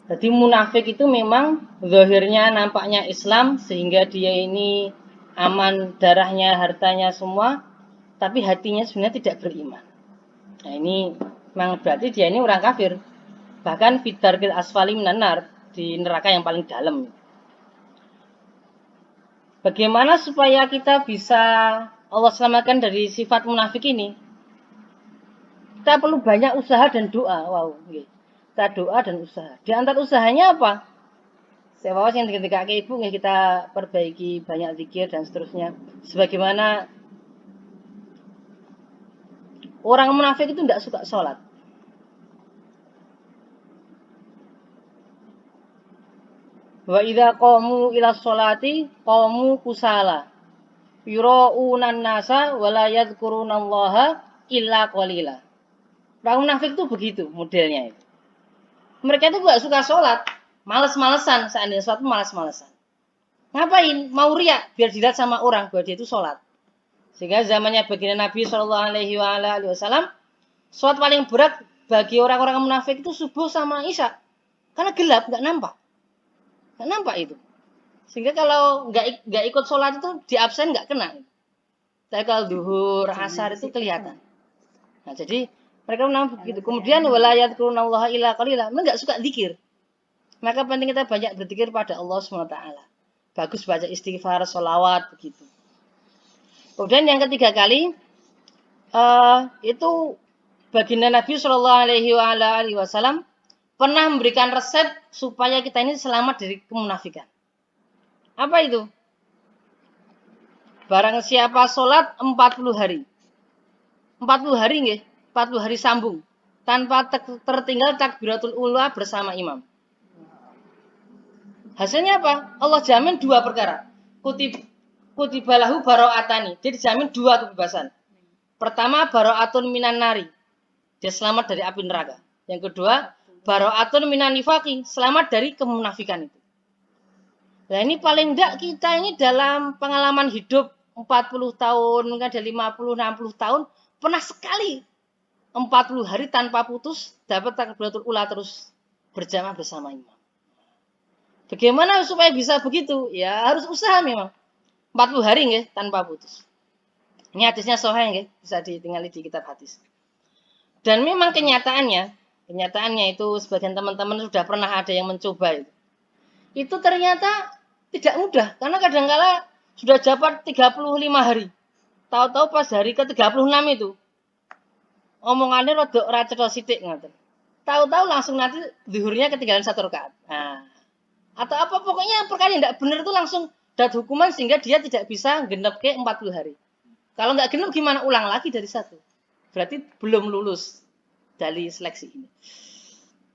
jadi munafik itu memang zahirnya nampaknya Islam sehingga dia ini aman darahnya, hartanya semua, tapi hatinya sebenarnya tidak beriman. Nah, ini memang berarti dia ini orang kafir. Bahkan fidarkil asfali minan nar, di neraka yang paling dalam. Bagaimana supaya kita bisa Allah selamatkan dari sifat munafik ini? Kita perlu banyak usaha dan doa. Wow, kita doa dan usaha. Di antara usahanya apa? Saya bawa yang ketika ibu kita perbaiki banyak zikir dan seterusnya. Sebagaimana orang munafik itu tidak suka sholat. Wa idza qamu ila sholati qamu kusala. Yura'unan nasa wa la yadhkurunallaha illa qalila. Orang munafik itu begitu modelnya itu. Mereka itu enggak suka sholat, males-malesan, seandainya sholat males-malesan. Ngapain? Mau riak biar dilihat sama orang bahwa dia itu sholat. Sehingga zamannya baginda Nabi SAW, sholat paling berat bagi orang-orang munafik itu subuh sama isya. Karena gelap, nggak nampak. Nggak nampak itu. Sehingga kalau nggak ikut sholat itu di absen nggak kena. Tapi kalau duhur, asar itu kelihatan. Nah, jadi mereka menang begitu. Kemudian walayat kurunallaha illa qalila. Mereka nggak suka zikir. Maka penting kita banyak berzikir pada Allah SWT. Bagus baca istighfar, sholawat begitu. Kemudian yang ketiga kali itu baginda Nabi SAW pernah memberikan resep supaya kita ini selamat dari kemunafikan. Apa itu? Barang siapa sholat 40 hari. 40 hari nggih, 40 hari sambung. Tanpa tertinggal takbiratul ula bersama imam. Hasilnya apa? Allah jamin dua perkara. Kutibalahu baro'atani. Dia dijamin dua kebebasan. Pertama, baro'atun minan nari. Dia selamat dari api neraka. Yang kedua, baro'atun minan nifaqi. Selamat dari kemunafikan itu. Nah, ini paling enggak kita ini dalam pengalaman hidup 40 tahun, mungkin ada 50-60 tahun, pernah sekali 40 hari tanpa putus dapat takbiratul ula terus berjamaah bersama imam. Bagaimana supaya bisa begitu? Ya harus usaha memang. 40 hari nggih tanpa putus. Ini hadisnya sahih nggih, bisa ditinggali di kitab hadis. Dan memang kenyataannya itu sebagian teman-teman sudah pernah ada yang mencoba itu. Itu ternyata tidak mudah karena kadang-kala sudah dapat 35 hari. Tahu-tahu pas hari ke-36 itu omongannya rada ora cetha sithik ngoten. Tahu-tahu langsung nanti zuhurnya ketinggalan 1 rakaat. Nah, atau apa pokoknya perkara yang tidak benar itu langsung dapat hukuman sehingga dia tidak bisa genep ke 40 hari. Kalau nggak genep gimana? Ulang lagi dari 1. Berarti belum lulus dari seleksi ini.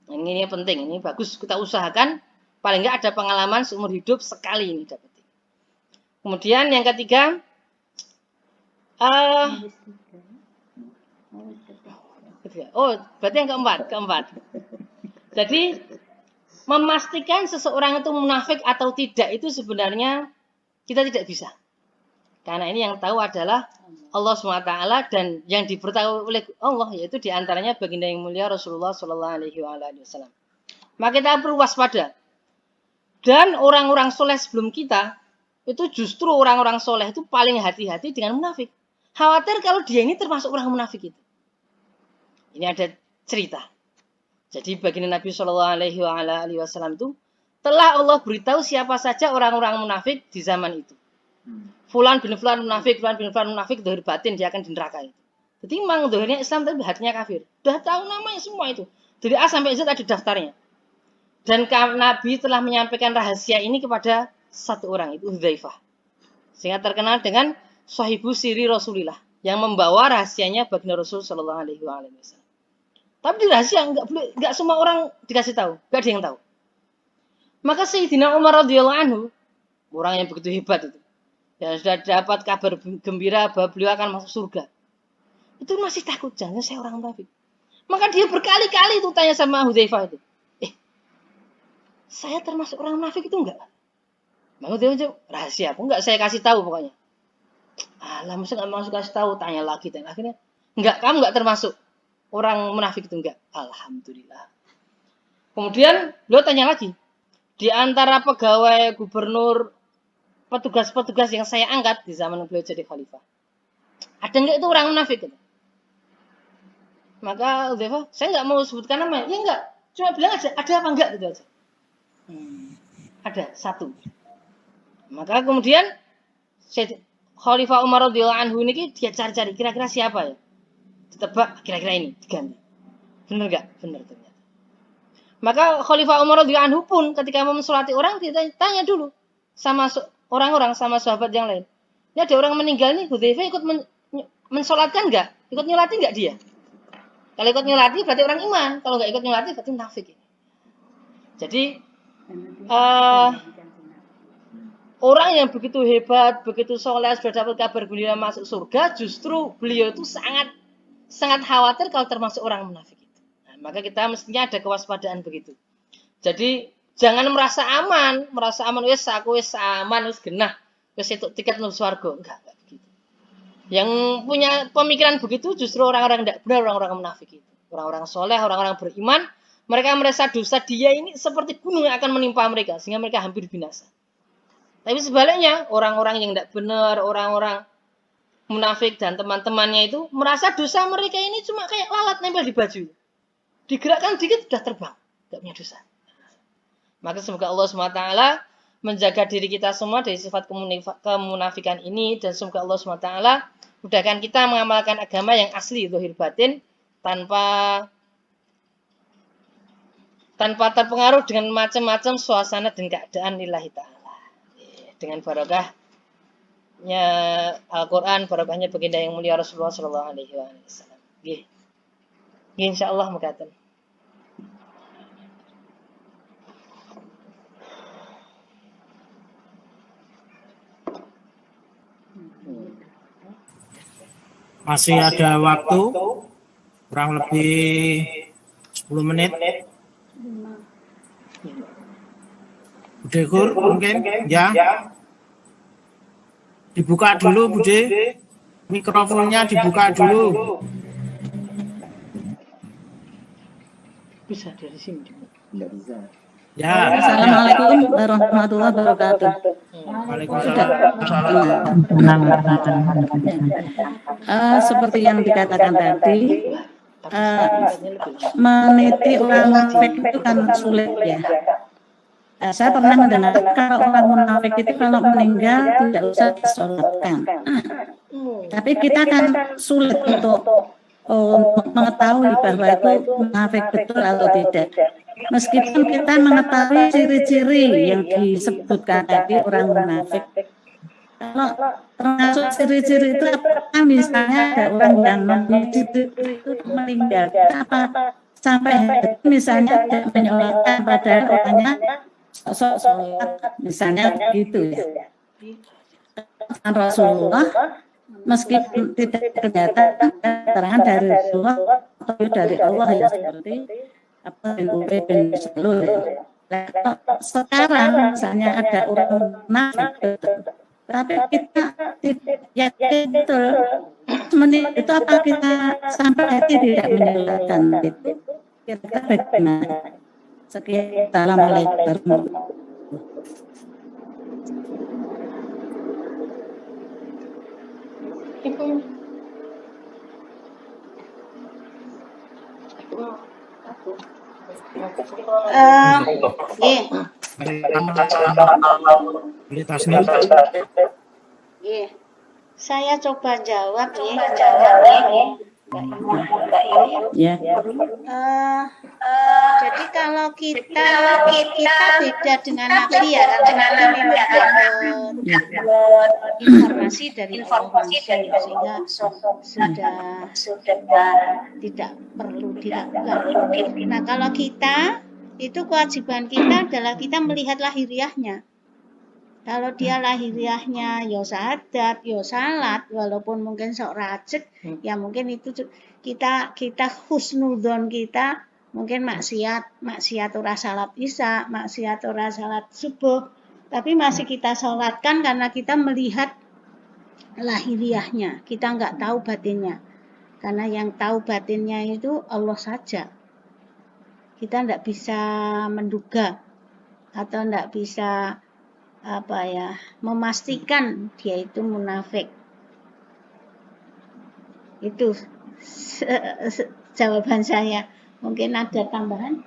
Ini penting, ini bagus kita usahakan paling nggak ada pengalaman seumur hidup sekali ini dapat. Kemudian yang ketiga Oh, berarti yang keempat. Jadi memastikan seseorang itu munafik atau tidak itu sebenarnya kita tidak bisa. Karena ini yang tahu adalah Allah SWT dan yang diberitahu oleh Allah yaitu diantaranya baginda yang mulia Rasulullah SAW. Maka kita perlu waspada. Dan orang-orang soleh sebelum kita itu justru orang-orang soleh itu paling hati-hati dengan munafik. Khawatir kalau dia ini termasuk orang munafik itu. Ini ada cerita. Jadi baginda Nabi SAW itu telah Allah beritahu siapa saja orang-orang munafik di zaman itu. Fulan bin Fulan munafik, dohir batin dia akan di neraka itu. Jadi memang dohirnya Islam tapi hatinya kafir. Sudah tahu namanya semua itu. Dari A sampai Z ada daftarnya. Dan Nabi telah menyampaikan rahasia ini kepada satu orang itu Hudzaifah. Sehingga terkenal dengan Sahibu Siri Rasulillah yang membawa rahasianya baginda Rasul sallallahu alaihi wasallam. Tapi di rahasia enggak semua orang dikasih tahu, enggak ada yang tahu. Maka Sayyidina Umar radhiyallahu anhu, orang yang begitu hebat itu, yang sudah dapat kabar gembira bahwa beliau akan masuk surga. Itu masih takut, jangan saya orang munafik. Maka dia berkali-kali itu tanya sama Hudzaifah itu. Saya termasuk orang munafik itu enggak? Maka dia jawab, rahasia apa? Enggak saya kasih tahu pokoknya. Alah, masa enggak masuk kasih tahu, tanya lagi. Akhirnya, enggak, kamu enggak termasuk orang munafik itu enggak. Alhamdulillah. Kemudian beliau tanya lagi. Di antara pegawai gubernur, petugas-petugas yang saya angkat di zaman beliau jadi khalifah, ada enggak itu orang munafik? Maka Hudzaifah, saya enggak mau sebutkan namanya. Ya enggak, cuma bilang aja, ada apa enggak gitu aja. Ada satu. Maka kemudian Khalifah Umar radhiyallahu anhu ini dia cari-cari kira-kira siapa ya? Ditebak kira-kira ini diganti. Benar enggak? Benar ternyata. Maka Khalifah Umar radhiyallahu anhu pun ketika mau mensolati orang dia tanya dulu sama orang-orang sama sahabat yang lain. Ini ada orang meninggal nih, Hudzaifah ikut mensolatkan enggak? Ikut nyolati enggak dia? Kalau ikut nyolati berarti orang iman, kalau enggak ikut nyolati berarti munafik. Jadi orang yang begitu hebat, begitu soleh, sudah dapat kabar gembira masuk surga, justru beliau itu sangat khawatir kalau termasuk orang munafik itu. Nah, maka kita mestinya ada kewaspadaan begitu. Jadi jangan merasa aman, wes aku wes aman, wes genah, wes itu tiket menuju surga. Enggak begitu. Yang punya pemikiran begitu justru orang-orang tidak benar, orang-orang munafik itu. Orang-orang soleh, orang-orang beriman, mereka merasa dosa dia ini seperti gunung yang akan menimpa mereka sehingga mereka hampir binasa. Tapi sebaliknya orang-orang yang tidak benar, orang-orang munafik dan teman-temannya itu merasa dosa mereka ini cuma kayak lalat nempel di baju. Digerakkan dikit sudah terbang, tidak punya dosa. Maka semoga Allah SWT menjaga diri kita semua dari sifat kemunafikan ini dan semoga Allah SWT mudahkan kita mengamalkan agama yang asli zahir batin tanpa terpengaruh dengan macam-macam suasana dan keadaan lillahi ta'ala. Dengan barokahnya Al-Quran, barokahnya baginda yang mulia Rasulullah sallallahu alaihi wasallam. Nggih. Nggih insyaallah mekaten. Masih ada waktu kurang lebih 10 menit. Bude Kur mungkin ya. Dibuka dulu Bude. Mikrofonnya dibuka dulu. Bisa dari sini. Tidak bisa. Ya. Assalamualaikum warahmatullahi wabarakatuh. Seperti yang dikatakan tadi, meneliti orang munafik itu kan sulit ya. Saya pernah mendengar kalau orang munafik itu kalau meninggal tidak usah disolatkan. Tapi kita kan sulit untuk mengetahui bahwa itu munafik betul atau tidak. Meskipun kita mengetahui ciri-ciri yang disebutkan tadi orang munafik. Kalau termasuk ciri-ciri itu apakah misalnya ada orang yang memiliki ciri itu meninggal, apa sampai misalnya tidak menyolatkan pada orangnya sosok sholat misalnya begitu ya. Rasulullah meskipun tidak kelihatan keterangan dari Rasulullah atau dari Allah ya, seperti apa bin Ubay bin Salul ya. Nah, sekarang misalnya ada orang munafik, tapi kita tidak yakin betul menit itu apa kita sampai hati tidak menyalahkan itu, kira-kira bagaimana? Sekian, assalamualaikum. Saya coba jawab ya. Jadi kalau kita beda dengan Nabi ya, karena Nabi memang informasi dari Allah sehingga sudah tidak perlu dilakukan. Nah, kalau kita itu kewajiban kita adalah kita melihat lahiriahnya. Kalau dia lahiriahnya ya syahadat, ya salat, walaupun mungkin sok rajek, ya mungkin itu kita husnudzon kita mungkin maksiat ora salat isya, maksiat ora salat subuh, tapi masih kita salatkan karena kita melihat lahiriahnya, kita nggak tahu batinnya. Karena yang tahu batinnya itu Allah saja. Kita nggak bisa menduga atau nggak bisa memastikan dia itu munafik. Itu jawaban saya. Mungkin ada tambahan?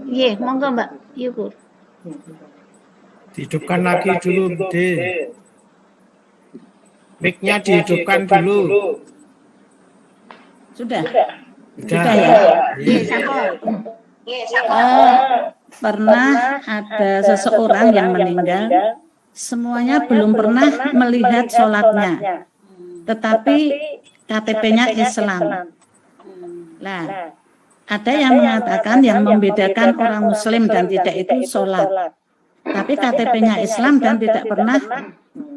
Iya, monggo Mbak Yukur. Dihidupkan lagi dulu, Bude. Mic-nya dihidupkan dulu. Sudah Sudah ya. Pernah ada seseorang yang meninggal, semuanya belum pernah melihat sholatnya, tetapi KTP-nya Islam. Nah, ada yang mengatakan yang membedakan orang Muslim dan tidak itu sholat, tapi KTP-nya Islam dan tidak pernah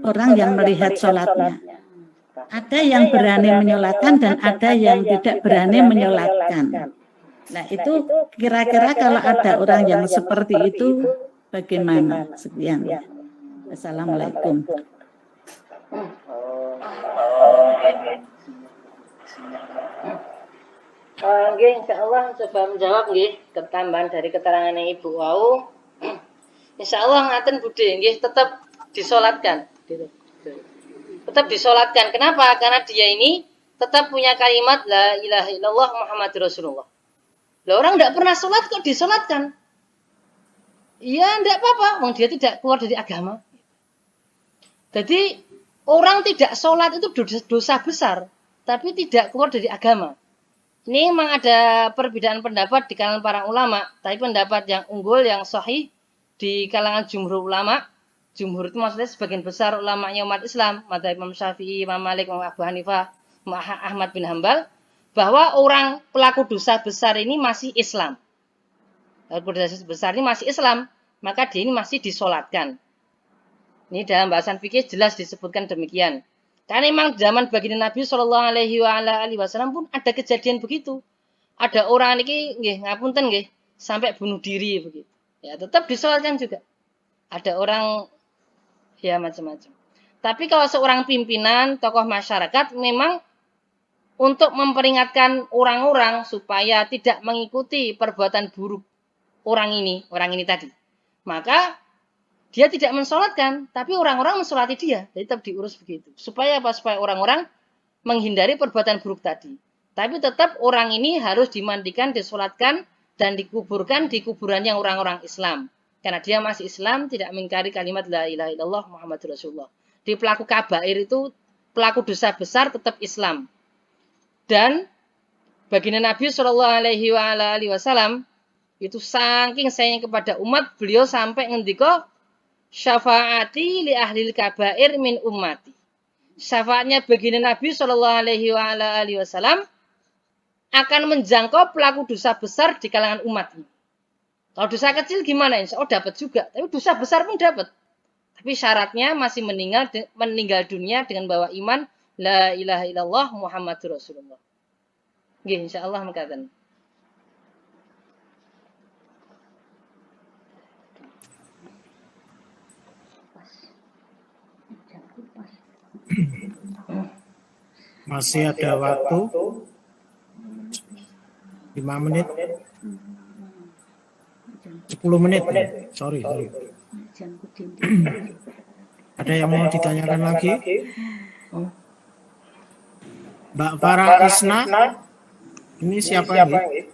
orang yang melihat sholatnya. Ada yang berani menyolatkan dan ada yang tidak berani menyolatkan. Nah, itu kira-kira kalau ada orang yang seperti itu bagaimana? Sekian. Assalamualaikum. Nggih, insyaallah coba menjawab nggih ketambahan dari keterangan Ibu wau. Insyaallah ngaten Bude nggih tetap disolatkan gitu. Tetap disolatkan. Kenapa? Karena dia ini tetap punya kalimat la ilaha illallah Muhammadur Rasulullah. Lah orang tidak pernah sholat kok disolatkan? Ya tidak apa-apa, wong dia tidak keluar dari agama. Jadi orang tidak sholat itu dosa besar, tapi tidak keluar dari agama. Ini memang ada perbedaan pendapat di kalangan para ulama, tapi pendapat yang unggul, yang sahih di kalangan jumhur ulama. Jumhur itu maksudnya sebagian besar ulamanya umat Islam, madzhab Imam Syafi'i, Imam Malik, Imam Abu Hanifah, Imam Ahmad bin Hambal, bahwa orang pelaku dosa besar ini masih Islam. Pelaku dosa besar ini masih Islam, maka dia ini masih disolatkan. Ini dalam bahasan fikih jelas disebutkan demikian. Karena memang zaman baginda Nabi Shallallahu Alaihi Wasallam pun ada kejadian begitu. Ada orang ini, ngapunten sampai bunuh diri begitu. Ya tetap disolatkan juga. Ada orang ya macam-macam. Tapi kalau seorang pimpinan, tokoh masyarakat memang untuk memperingatkan orang-orang supaya tidak mengikuti perbuatan buruk orang ini tadi. Maka dia tidak mensolatkan, tapi orang-orang mensolati dia. Jadi tetap diurus begitu. Supaya apa? Supaya orang-orang menghindari perbuatan buruk tadi. Tapi tetap orang ini harus dimandikan, disolatkan, dan dikuburkan di kuburan yang orang-orang Islam. Karena dia masih Islam, tidak mengingkari kalimat la ilaha illallah Muhammadur Rasulullah. Di pelaku kabair itu, pelaku dosa besar tetap Islam. Dan baginda Nabi Shallallahu Alaihi Wasallam itu saking sayang kepada umat, beliau sampai ngendika syafaati li ahlil kabair min ummati. Syafaatnya baginda Nabi Shallallahu Alaihi Wasallam akan menjangkau pelaku dosa besar di kalangan umat ini. Kalau dosa kecil gimana? Insya Allah dapat juga. Tapi dosa besar pun dapat. Tapi syaratnya masih meninggal dunia dengan bawa iman la ilaha illallah Muhammadur Rasulullah. Nggih, insyaallah mekaten. Masih ada waktu 5 menit. 10 menit. Sorry. Ada yang mau ditanyakan lagi? Mbak Farah Isna, ini siapa ini?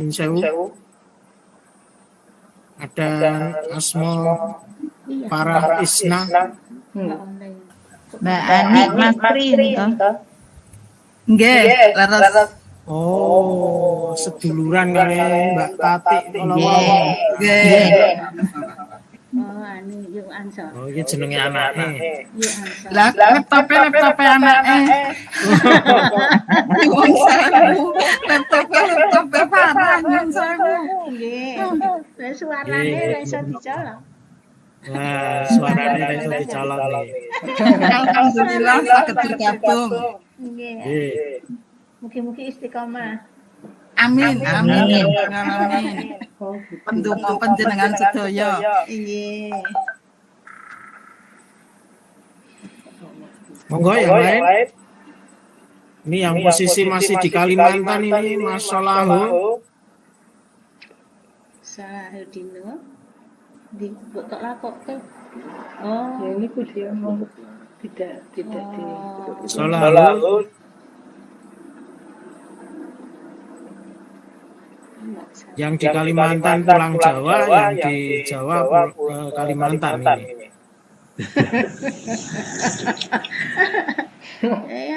Insewu. Ada Asmo Farah Isna. Mbak Ani Mas Tri toh. Nggih, leres. Oh, seduluran kali Mbak Tati kalau Nggih. Oh, anu yuk ansor. Oh, ini jenenge anake. Yuk ansor. Lah laptop anake. Nyuwun sewu. Laptop parah nyuwun sewu. Nggih. Lah suarane ora iso dicolok. Nah, suaranya iso dicolok nih. Alhamdulillah saged bergabung. Nggih. Nggih. Mugi-mugi istiqomah. Amin. Pendonga panjenengan sedaya. Nggih. Monggo yang lain. Ini yang posisi masih di Kalimantan ini Mas Solahu. Salahudin di tok lakok tuh. Oh, ya ini dia mau tidak di Solahu. Yang di Kalimantan pulang Jawa, yang di Jawa Kalimantan ini.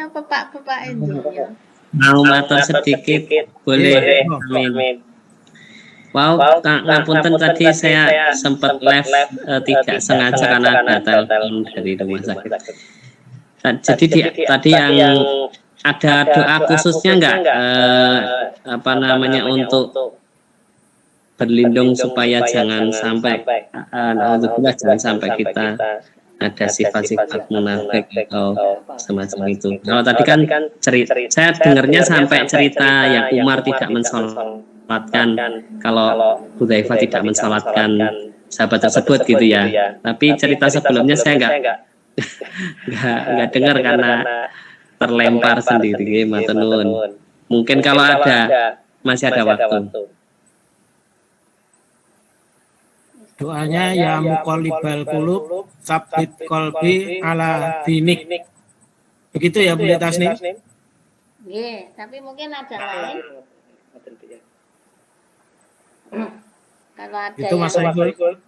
Apa Pak itu ya? Mau matur sedikit boleh. Amin. Wow, ngapunten tadi saya sempat live tidak sengaja karena ada telepon dari rumah sakit. Jadi tadi yang ada doa khususnya enggak untuk berlindung supaya jangan sampai jangan sampai kita ada sifat-sifat munafik atau semacam itu. Kalau tadi kan saya dengarnya sampai cerita yang Umar tidak mensolatkan, kalau Hudzaifah tidak mensolatkan sahabat tersebut gitu ya. Tapi cerita sebelumnya saya nggak dengar karena terlempar sendiri, matur nuwun. Mungkin kalau masih ada waktu. Doanya ya muqallibal qulub tsabit qalbi ala dinik. Begitu ya Bu Tasnim? Nggih, tapi mungkin ada lain. Kalau ada Itu Mas Saiful.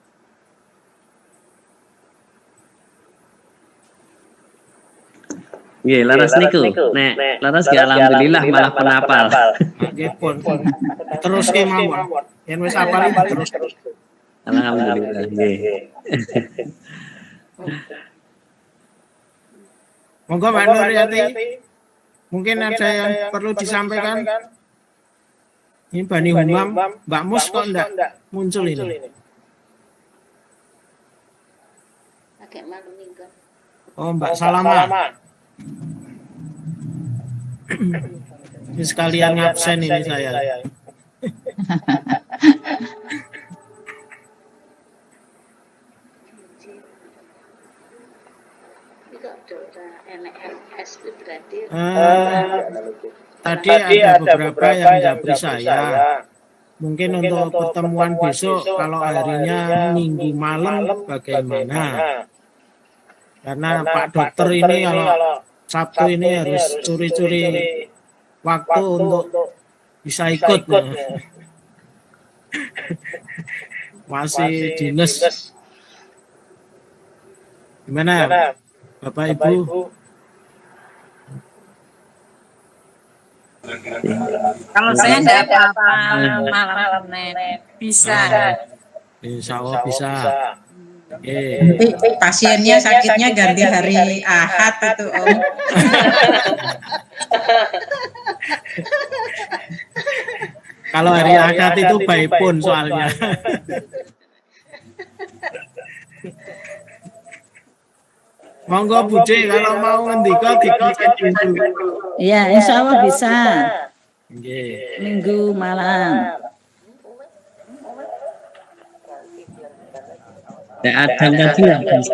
Nggih, laras niku. Nek laras nggih alhamdulillah malah penapal. Nggih pun. Terus ke mawon. Yen wis apal terus. Alhamdulillah nggih. Monggo Mbak Nuryati. Mungkin ada yang perlu disampaikan. Ini Bani Humam, Mbak Mus kok enggak muncul ini? pakai malu minggu. Oh, Mbak Salama. Ini sekalian ngabsen ini saya. Tadi ada beberapa yang jabri saya. Mungkin untuk pertemuan besok kalau harinya Minggu malam bagaimana? Karena Pak Dokter ini kalau Sabtu ini harus curi-curi waktu untuk bisa ikut. Masih dinas. Gimana Bapak Ibu? Kalau saya enggak apa-apa malam bisa. Insya Allah bisa. Pasiennya sakitnya ganti hari Ahad itu Om. Kalau hari akad itu by phone soalnya. Monggo Bude kalau mau ngendika dikonsen dulu. Iya, insya Allah bisa. Nggih. Minggu malam. Adam tadi nggak bisa.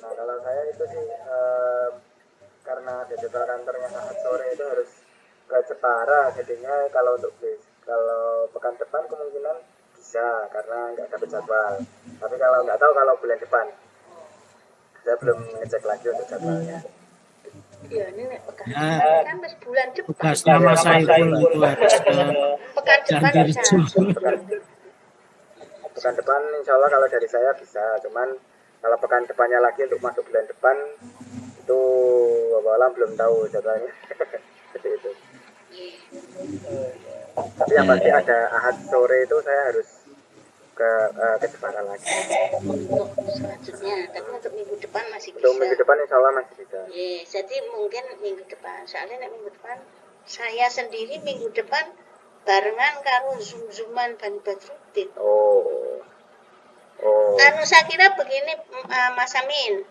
Kalau saya itu sih karena jadwal kantornya Ahad sore itu harus ke Jepara, jadinya kalau untuk kalau pekan depan kemungkinan bisa karena nggak dapat jadwal. Tapi kalau nggak tahu kalau bulan depan, saya belum ngecek lagi untuk jadwalnya. Iya, ini nek pekan Ya, kan pas bulan depan. tugasnya Mas Saiful itu harus ke Pekan depan bisa. Jantirjo. Pekan depan insya Allah kalau dari saya bisa, cuman kalau pekan depannya lagi untuk masuk bulan depan itu walau belum tahu jadwalnya. Seperti itu. Tapi yang pasti ada Ahad sore itu saya harus ke Jepara lagi. Untuk selanjutnya, tapi untuk minggu depan masih bisa. Untuk minggu depan insya Allah masih bisa. Jadi mungkin minggu depan. Soalnya nek minggu depan saya sendiri minggu depan barengan karo zoom-zooman Bani Badruddin. Oh. Saya kira begini Mas Amin.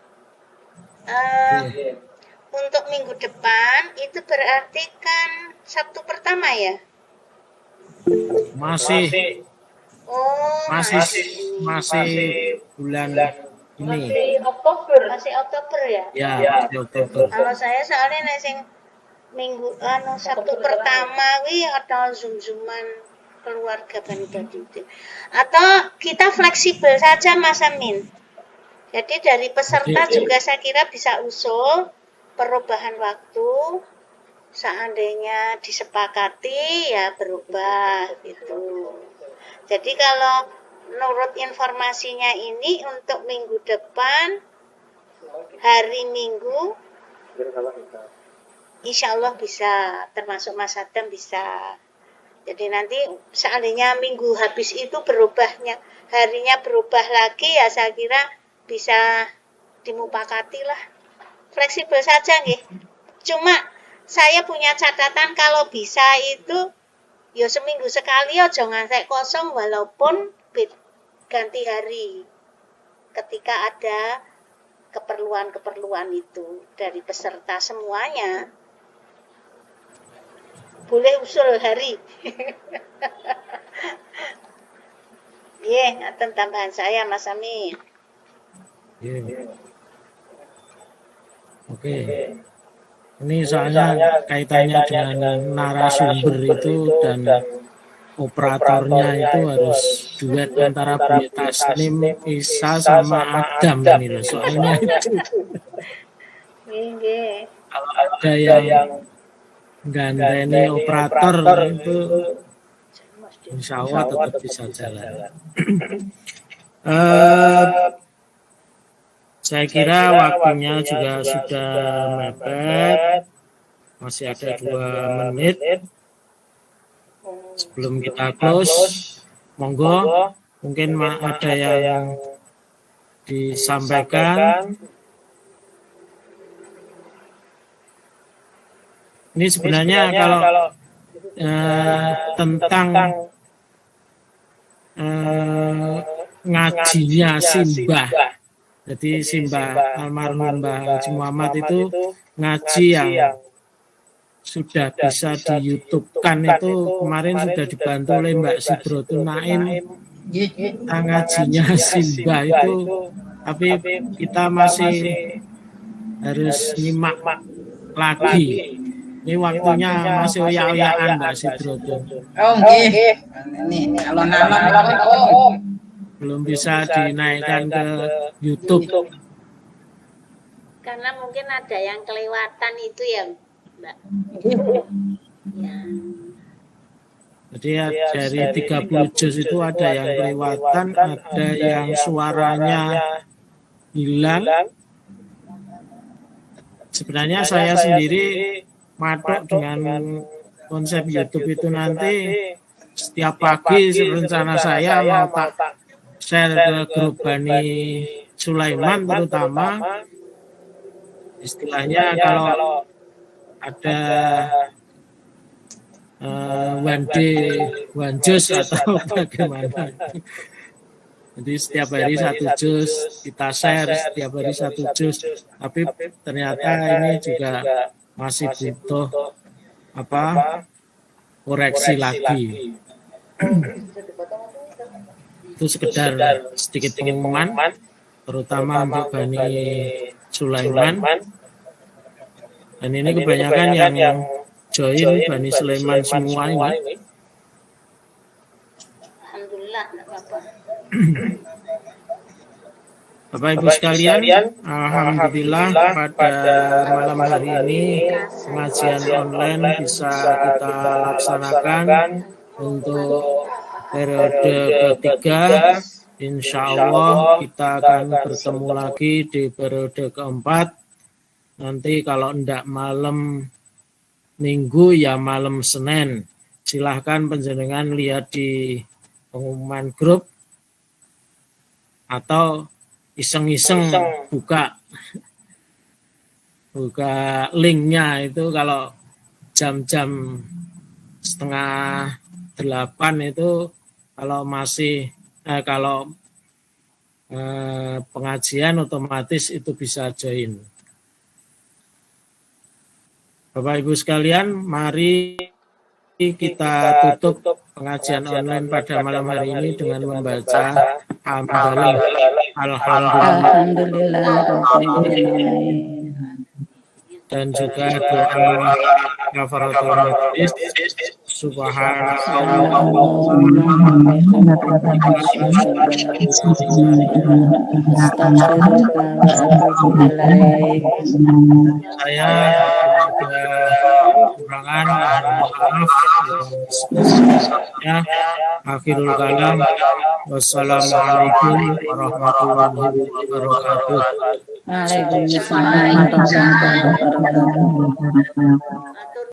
Untuk minggu depan itu berarti kan Sabtu pertama ya? Masih Oh, masih bulan ini. masih Oktober ya? Ya, masih Oktober. Kalau saya soalnya nek sing minggu Sabtu pertama wi atau zoom-zooman keluarga Bani Badruddin. Atau kita fleksibel saja Mas Amin. Jadi dari peserta juga saya kira bisa usul perubahan waktu, seandainya disepakati ya berubah gitu. Jadi kalau menurut informasinya ini untuk minggu depan hari Minggu insya Allah bisa, termasuk Mas Adam bisa. Jadi nanti seandainya minggu habis itu berubahnya, harinya berubah lagi ya saya kira bisa dimupakati lah. Fleksibel saja nih. Cuma saya punya catatan kalau bisa itu ya seminggu sekali aja ngantek kosong walaupun ganti hari. Ketika ada keperluan-keperluan itu dari peserta semuanya. Boleh usul hari. Ngaten tambahan saya Mas Amin. Yeah. Oke. Ini soalnya kaitannya dengan narasumber itu dan operatornya itu harus duet antara Bu Tasnim, Isa sama Adam ini loh. Soalnya itu kalau ada yang gandeni operator itu insya Allah tetap bisa jalan. Saya kira waktunya juga sudah mepet, masih ada 2 menit sebelum kita close. Monggo, mungkin ada yang disampaikan. Ini sebenarnya kalau tentang ngajinya Simbah. Jadi Simbah almarhum Mbah Haji Muhammad itu ngaji yang sudah bisa di YouTube-kan itu kemarin sudah dibantu oleh Mbak Sibrotun Naim. Ngajinya Simbah itu, tapi kita masih harus nyimak lagi. Ini waktunya masih oyak-oyakan Mbak Sibrotun. Oh nggih. Ini alon-alon belum bisa dinaikkan ke YouTube. Karena mungkin ada yang kelewatan itu ya, Mbak. Ya. Jadi dari 30 juz itu ada yang kelewatan, ada yang suaranya hilang. Sebenarnya saya sendiri matok dengan konsep YouTube itu nanti setiap pagi rencana saya mau tak share ke grup Bani Sulaiman terutama istilahnya kalau ada one day one juz atau bagaimana. Jadi setiap hari 1 juz kita share, setiap hari 1 juz. Tapi ternyata ini juga masih butuh koreksi lagi. Itu sekedar sedikit pengumuman, terutama untuk Bani Sulaiman. Dan ini kebanyakan yang join Bani Sulaiman semua ini. Alhamdulillah, Bapak. Bapak Ibu sekalian, alhamdulillah pada malam hari ini pengajian online bisa kita laksanakan untuk periode ketiga. Insya Allah kita akan bertemu lagi di periode keempat. Nanti kalau enggak malam Minggu ya malam Senin. Silahkan panjenengan lihat di pengumuman grup atau iseng-iseng buka linknya itu kalau jam-jam 7:30 itu kalau masih pengajian otomatis itu bisa join. Bapak Ibu sekalian, mari kita tutup pengajian online pada malam hari ini dengan membaca Alhamdulillah. Dan juga doa kafaratul majlis. Saya kekurangan, maaf. Akhirul kalam. Wassalamualaikum warahmatullahi wabarakatuh. Waalaikumsalam warahmatullahi wabarakatuh.